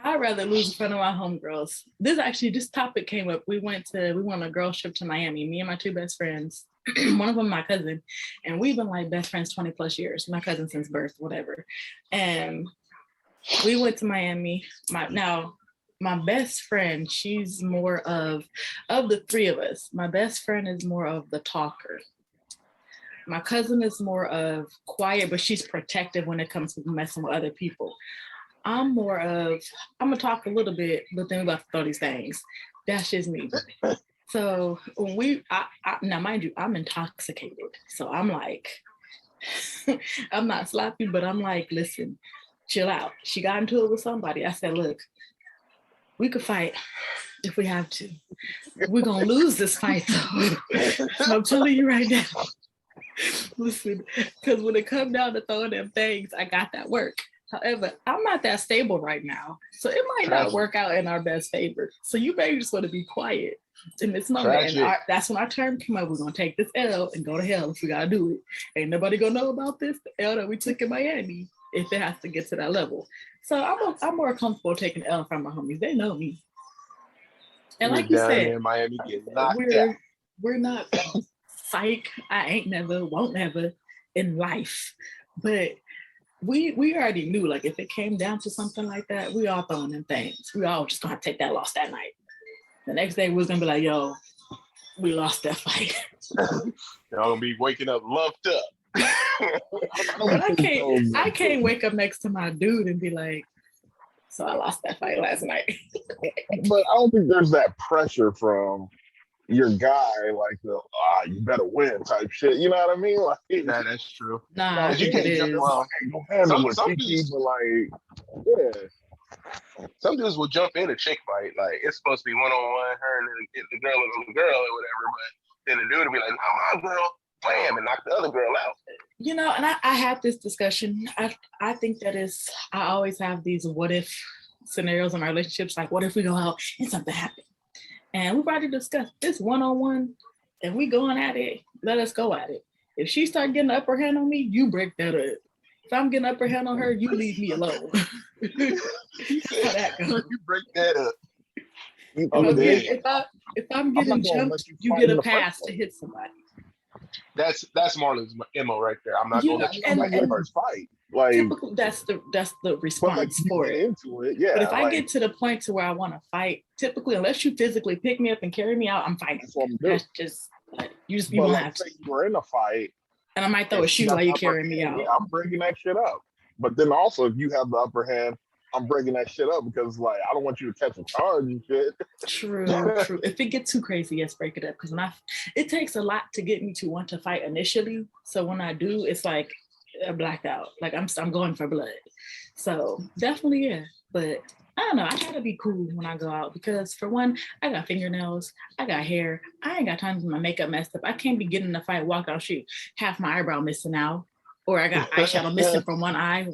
C: I'd rather lose in front of my homegirls. This topic came up. We went on a girls trip to Miami, me and my two best friends. One of them my cousin, and we've been like best friends 20 plus years. My cousin since birth, whatever. And we went to Miami. My best friend, she's more of the three of us, my best friend is more of the talker. My cousin is more of quiet, but she's protective when it comes to messing with other people. I'm gonna talk a little bit, but then we're about to throw these things. That's just me. So when now mind you, I'm intoxicated. So I'm like, I'm not sloppy, but I'm like, listen, chill out. She got into it with somebody. I said, look, we could fight if we have to. We're gonna lose this fight though. So I'm telling you right now. Listen, because when it comes down to throwing them things, I got that work. However, I'm not that stable right now. So it might not work out in our best favor. So you may just want to be quiet in this moment. And that's when our term came up. We're going to take this L and go to hell if we got to do it. Ain't nobody going to know about this, the L that we took in Miami, if it has to get to that level. So I'm more comfortable taking L from my homies. They know me. And like you said,
A: in Miami getting knocked out.
C: We're not... Psych, I ain't never, won't never in life. But we already knew, like, if it came down to something like that, we all throwing them things. We all just gonna take that loss that night. The next day, we was gonna be like, yo, we lost that fight.
A: Y'all gonna be waking up lumped up.
C: But I can't wake up next to my dude and be like, So I lost that fight last night.
B: But I don't think there's that pressure from your guy, like you better win type shit. You know what I mean? Like,
A: nah, that's true.
C: Nah, I think it is.
B: Well, some dudes, but like, yeah.
A: Some dudes will jump in a chick fight. Like, it's supposed to be one-on-one, her and the girl and the girl or whatever, but then the dude will be like, no, my girl, bam, and knock the other girl out.
C: You know, and I had this discussion. I think that I always have these what if scenarios in my relationships, like what if we go out and something happens? And we've already discussed this one-on-one, and we going at it, let us go at it. If she start getting the upper hand on me, you break that up. If I'm getting upper hand on her, you leave me alone. How that goes.
A: You break that up.
C: If I'm getting jumped, you get a pass to hit somebody.
A: That's Marlon's MO right there. I'm not going to let you
B: fight the first fight. Like,
C: typically, that's the response for it.
B: Into it, yeah.
C: But if I get to the point to where I want to fight, typically, unless you physically pick me up and carry me out, I'm fighting. That's just you won't have to.
B: You were in a fight,
C: and I might throw a shoe while you carry me out.
B: Yeah, I'm breaking that shit up. But then also, if you have the upper hand, I'm breaking that shit up because, like, I don't want you to catch a charge and shit.
C: True. If it gets too crazy, yes, break it up. Because it takes a lot to get me to want to fight initially. So when I do, it's like a blackout. Like I'm going for blood. So definitely, yeah. But I don't know. I gotta be cool when I go out because for one, I got fingernails, I got hair. I ain't got time to get my makeup messed up. I can't be getting in a fight, walk out, shoot, half my eyebrow missing out, or I got eyeshadow missing from one eye,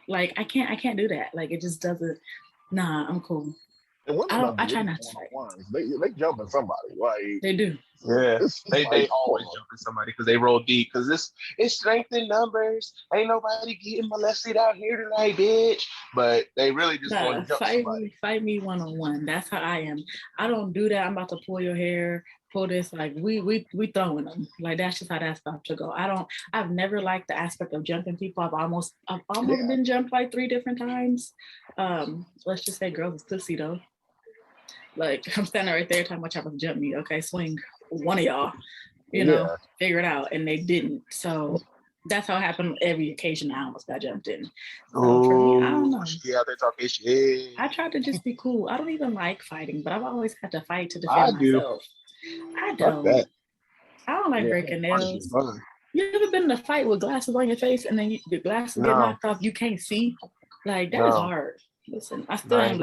C: Like I can't do that. Like it just doesn't. Nah, I'm cool. I try not to fight.
B: They jump at somebody. Like
C: they do.
A: Yeah, they always jump at somebody because they roll deep. Because it's strength in numbers. Ain't nobody getting molested out here tonight, bitch. But they really just want to jump somebody.
C: Fight me one-on-one. That's how I am. I don't do that. I'm about to pull your hair. Pull this, like we throwing them. Like that's just how that's about to go. I've never liked the aspect of jumping people. I've almost been jumped like 3 different times. Let's just say girls is pussy though. Like I'm standing right there talking about y'all to jump me. Okay, swing one of y'all, figure it out. And they didn't. So that's how it happened every occasion I almost got jumped in. So for me, I don't know.
A: She out there talking shit.
C: I try to just be cool. I don't even like fighting, but I've always had to fight to defend myself. I don't. I don't like breaking nails. You ever been in a fight with glasses on your face and then your glasses get knocked off? You can't see. Like that is hard. Listen, I still ain't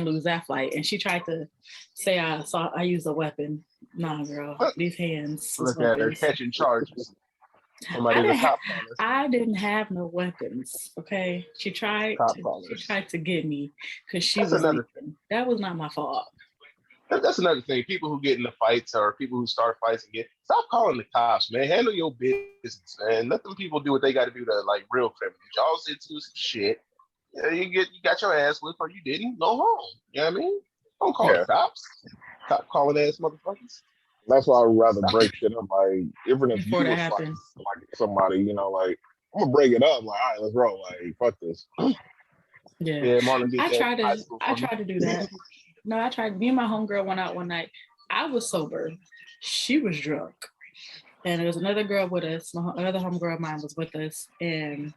C: lose that fight. And she tried to say I used a weapon. Nah, girl, these hands.
A: Look at her catching charges.
C: I didn't have no weapons. Okay, she tried to get me because she was leaving. That was not my fault.
A: That's another thing. People who get into fights or people who start fights and stop calling the cops, man. Handle your business, man. Let them people do what they got to do to like real criminals. Y'all sit to some shit. Yeah, you got your ass whipped or you didn't. Go home. You know what I mean? Don't call the cops. Cop calling ass motherfuckers.
B: That's why I'd rather break shit up. Like even if you was like somebody, like I'm gonna break it up. Like all right, let's roll. Like fuck this.
C: Yeah, Marlon did I tried to do that. No, I tried. Me and my homegirl went out one night. I was sober. She was drunk. And there was another girl with us. Another homegirl of mine was with us. And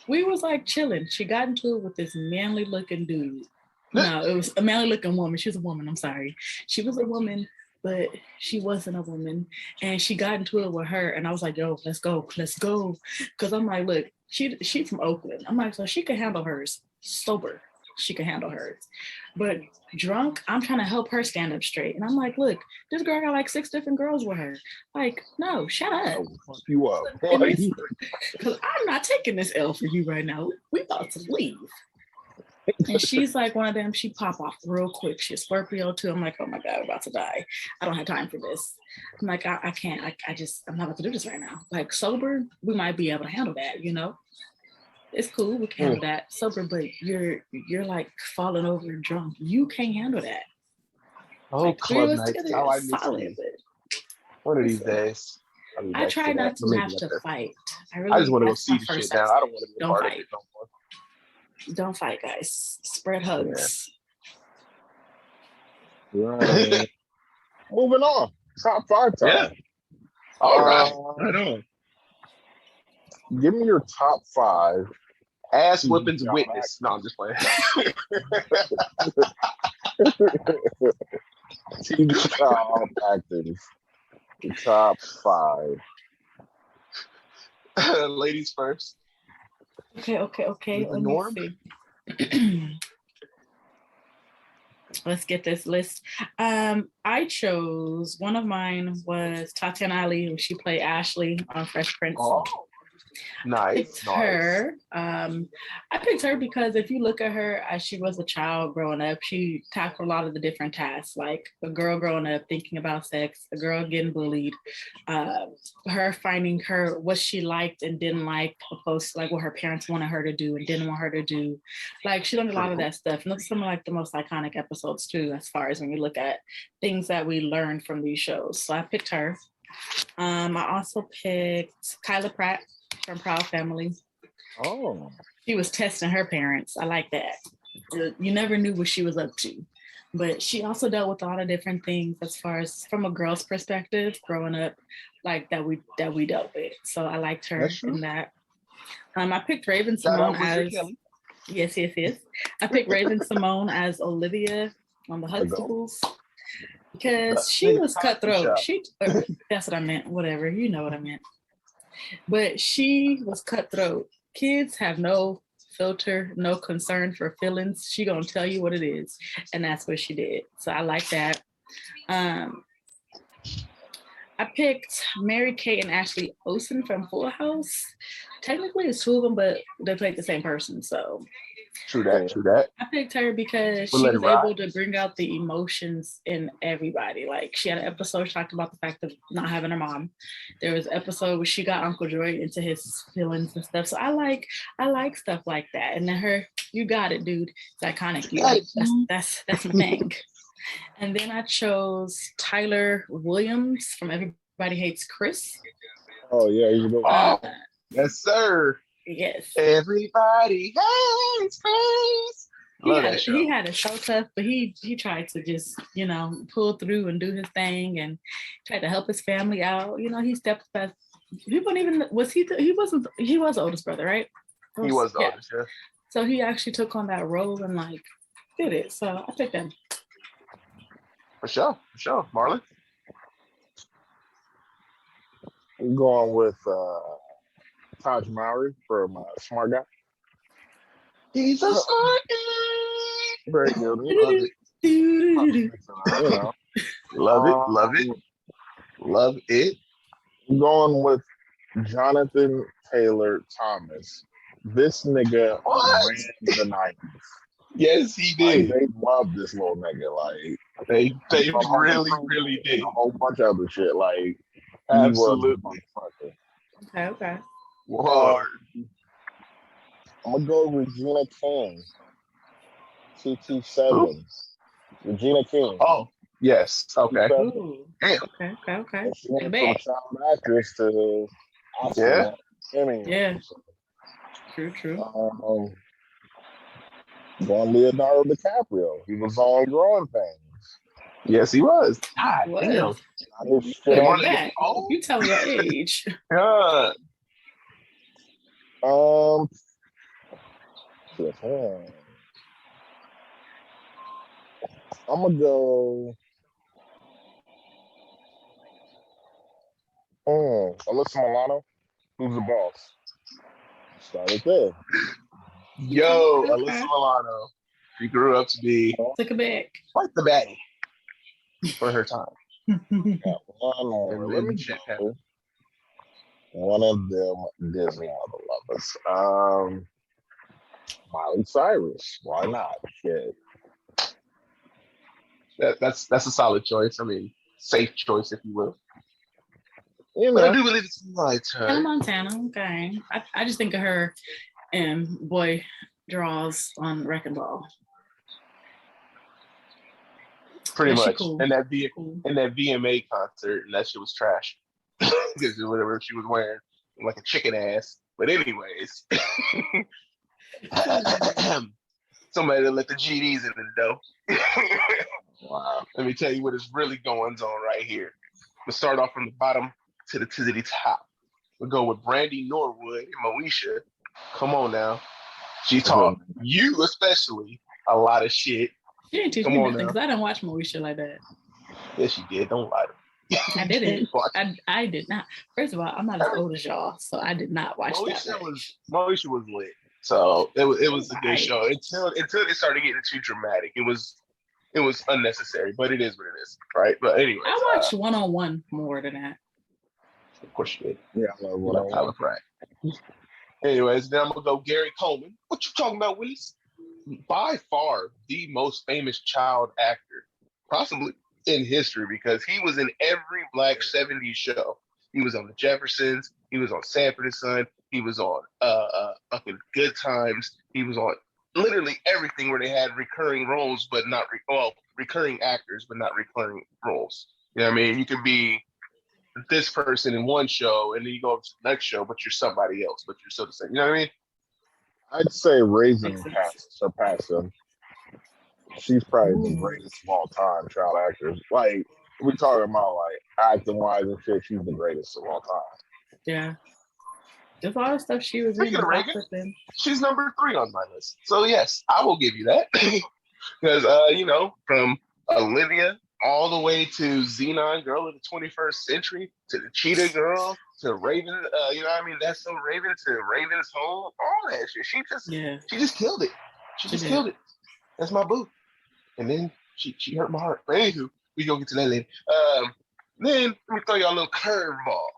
C: we was like chilling. She got into it with this manly looking dude. No, it was a manly looking woman. She was a woman. I'm sorry. She was a woman, but she wasn't a woman. And she got into it with her. And I was like, yo, let's go. Let's go. Because I'm like, look, she's from Oakland. I'm like, so she can handle hers. Sober. She can handle hers. But drunk, I'm trying to help her stand up straight. And I'm like, look, this girl got like 6 different girls with her. Like, no, shut up.
B: Fuck you up.
C: Because I'm not taking this L for you right now. We about to leave. And she's like one of them, she pop off real quick. She's Scorpio too. I'm like, oh my God, I'm about to die. I don't have time for this. I'm like, I can't, I'm not about to do this right now. Like sober, we might be able to handle that, It's cool, we can handle that. Sober, but you're like falling over drunk. You can't handle that.
A: Oh, like, club nights. How I solid, one of these days.
C: I try not to have to fight.
A: I just want to go see the shit now. I don't want to be a part of it no more.
C: Don't fight, guys. Spread hugs.
B: Yeah. Right. Moving on. Top 5 time.
A: Yeah. All right. Right on.
B: Give me your top 5
A: Ass whippings witness. No, I'm just playing.
B: TV child actors. The top 5.
A: Ladies first.
C: Okay. Let me see. Let's get this list. I chose, one of mine was Tatiana Ali, who she played Ashley on Fresh Prince.
A: Oh, nice.
C: Her. I picked her because if you look at her as she was a child growing up, she tackled a lot of the different tasks, like a girl growing up thinking about sex, a girl getting bullied, her finding her what she liked and didn't like, opposed to like what her parents wanted her to do and didn't want her to do. Like she learned a lot of that stuff. And those are some of like the most iconic episodes too, as far as when you look at things that we learned from these shows. So I picked her. I also picked Kyla Pratt from Proud Family.
B: Oh.
C: She was testing her parents. I like that. You never knew what she was up to. But she also dealt with a lot of different things as far as from a girl's perspective, growing up, like that we dealt with. So I liked her in that. I picked Raven Simone as yes. I picked Raven Simone as Olivia on the Huxtables because she was cutthroat. That's what I meant. Whatever, you know what I meant. But she was cutthroat. Kids have no filter, no concern for feelings. She gonna tell you what it is, and that's what she did. So I like that. I picked Mary Kate and Ashley Olsen from Full House. Technically, it's 2 of them, but they played the same person. So
A: true that.
C: I picked her because she was able to bring out the emotions in everybody. Like she had an episode she talked about the fact of not having her mom. There was an episode where she got Uncle Joy into his feelings and stuff. So I like stuff like that. And then her, you got it, dude. It's iconic. That's my thing. And then I chose Tyler Williams from Everybody Hates Chris.
B: Oh yeah, he's good.
A: Yes, sir.
C: Yes.
A: Everybody hates Chris. Love that show.
C: He had a show tough, but he tried to just, pull through and do his thing and tried to help his family out. He stepped past. He wasn't even, he was the oldest brother, right?
A: He was the oldest, yeah.
C: So he actually took on that role and did it. So I picked him.
A: For sure. Marlon?
B: I'm going with Taj Mowry from Smart Guy.
A: He's a smart guy.
B: Very good.
A: Love it.
B: I'm going with Jonathan Taylor Thomas. This nigga ran the 90s.
A: Yes, he did.
B: They love this little nigga.
A: They really did.
B: A whole bunch of other shit.
A: Absolutely.
C: Okay.
A: Whoa.
B: I'm gonna go with Regina King. TT7. Regina King.
A: Oh, yes. Okay.
C: Damn. Okay.
B: She went from child actress to Oscar.
C: Yeah. True.
B: Going Leonardo DiCaprio. He was on Growing Pains.
A: Yes, he was. God
C: damn. You tell me your age.
A: Yeah.
B: I'm gonna go. Alyssa Milano, who's the boss? Started there.
A: Yo, Alyssa Milano. She grew up to be
C: Took a back.
A: Quite the baddie for her time.
B: One of them Disney mother lovers. Miley Cyrus. Why not? Shit.
A: That's a solid choice. I mean, safe choice, if you will. But I do believe it's my turn.
C: Hannah Montana. Okay. I just think of her and Boy Draws on Wrecking Ball.
A: Pretty much. Cool. And that VMA concert, and that shit was trash. Because whatever she was wearing, like a chicken ass. But anyways, somebody let the GDs in the dough. Wow. Let me tell you what is really going on right here. We'll start off from the bottom to the top. We'll go with Brandy Norwood and Moesha. Come on now. She taught you especially a lot of shit.
C: She didn't teach me nothing because I didn't watch movies shit like that.
A: Yes, she did. Don't lie to me.
C: I didn't. I did not. First of all, I'm not as old as y'all, so I did not watch that.
A: Moesha was lit. So it was a good show until they started getting too dramatic. It was unnecessary, but it is what it is, right? But anyway,
C: I watched One-on-One more than that.
A: Of course you did.
B: Yeah, I love One-on-One.
A: Right. Anyways, then I'm gonna go Gary Coleman. What you talking about, Willis? By far the most famous child actor, possibly in history, because he was in every Black 70s show. He was on The Jeffersons. He was on Sanford and Son. He was on Up in Good Times. He was on literally everything where they had recurring roles, but not recurring actors, but not recurring roles. You know what I mean? You could be this person in one show, and then you go to the next show, but you're somebody else, but you're still the same. You know what I mean?
B: I'd say Raisin surpassed him. She's probably the greatest of all time child actors. Like, we talking about like acting wise and shit. She's the greatest of all time.
C: Yeah. There's a lot of stuff she was in.
A: She's number 3 on my list. So yes, I will give you that. Because from Olivia all the way to Xenon Girl of the 21st Century, to the Cheetah Girl, to Raven, That's So Raven, to Raven's Home, all that shit. She just killed it. She just killed it. That's my boo. And then she hurt my heart. But anywho, we gonna get to that later. Then let me throw y'all a little curveball.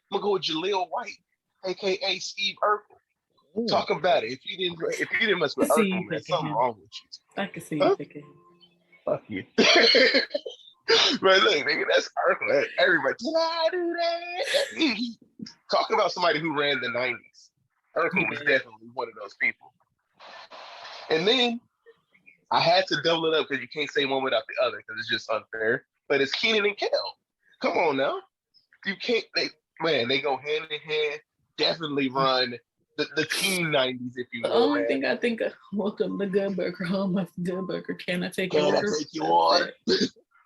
A: I'm gonna go with Jaleel White, aka Steve Urkel. Talk about it. If you didn't mess with Urkel, there's something wrong with you.
C: I can see you thinking.
A: Fuck you. But look, nigga, that's Urkel. Everybody, did I do that? Talking about somebody who ran the 90s. Urkel was definitely one of those people. And then I had to double it up because you can't say one without the other because it's just unfair. But it's Keenan and Kel. Come on now. You can't, they go hand in hand. Definitely run the teen 90s, if you will.
C: The only thing I think of, welcome to Good Burger, home of Good Burger. Can I take your order?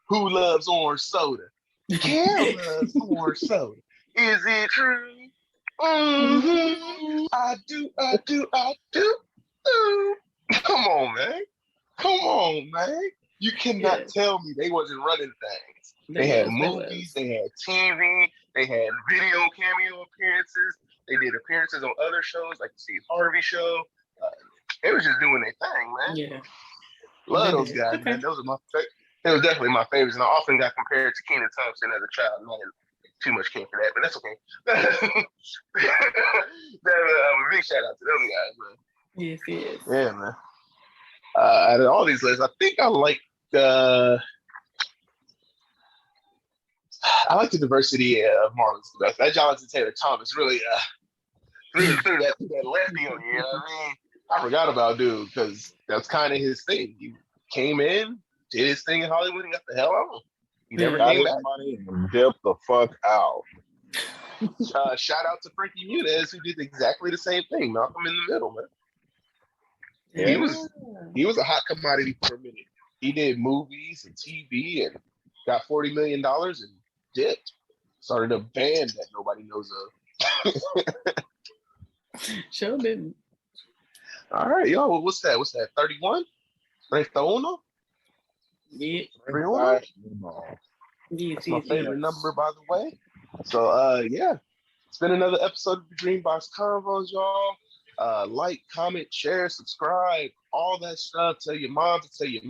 A: Who loves orange soda? Kel loves orange soda. Is it true? Mm-hmm. I do. Come on, man. You cannot tell me they wasn't running things. They had movies, they had TV, they had video cameo appearances. They did appearances on other shows like the Steve Harvey Show. They was just doing their thing, man.
C: Yeah.
A: Love those guys, man. Those are my favorites. They was definitely my favorites, and I often got compared to Kenan Thompson as a child. Not too much came for that, but that's okay. A big shout out to them guys, man.
C: Yes, yes.
A: Yeah, man. Out of all these lists, I think I like the diversity of Marlon's the best. That Jonathan Taylor Thomas really threw that lefty on you. You know what I mean? I forgot about dude because that's kind of his thing. He came in, did his thing in Hollywood, and got the hell out. He never came back.
B: Money and dipped the fuck out.
A: Shout out to Frankie Muniz, who did exactly the same thing. Malcolm in the Middle, man. Yeah. He was a hot commodity for a minute. He did movies and TV and got $40 million and dipped. Started a band that nobody knows of.
C: Sure didn't.
A: All right, yo, what's that? 31? 31?
C: Yeah.
A: 31?
C: Yes,
A: That's my favorite number, by the way. So, it's been another episode of the Greenbox Convos, y'all. Like, comment, share, subscribe, all that stuff. Tell your mom, to tell your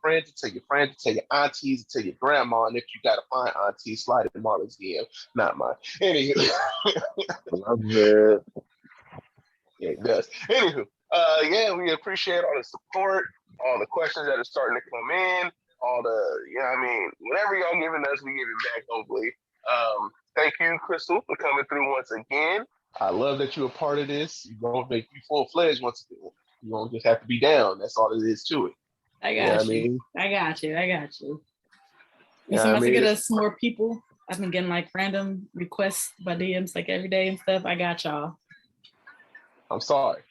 A: friends, to tell your friends, to tell your aunties, to tell your grandma. And if you got to find auntie, slide in Marlon's DM, not mine. Anywho.
B: Love it.
A: Yeah, it does. Anywho, we appreciate all the support, all the questions that are starting to come in, all the, whatever y'all giving us, we give it back, hopefully. Thank you, Crystal, for coming through once again. I love that you're a part of this. You're going to make you full-fledged once again. You don't just have to be down. That's all it is to it.
C: I got you. If somebody get us more people, I've been getting like random requests by DMs like every day and stuff. I got y'all.
A: I'm sorry.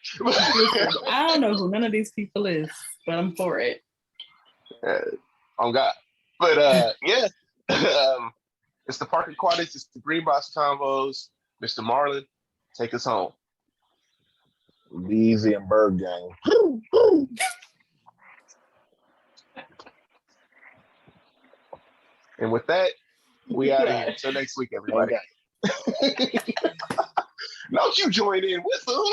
C: I don't know who none of these people is, but I'm for it.
A: On God. But it's the Park Aquatics. It's the Greenbox Convos. Mr. Marlon, take us home.
B: Easy and Bird Gang.
A: And with that, we out of here. Until next week, everybody.
B: Okay.
A: Don't you join in with them.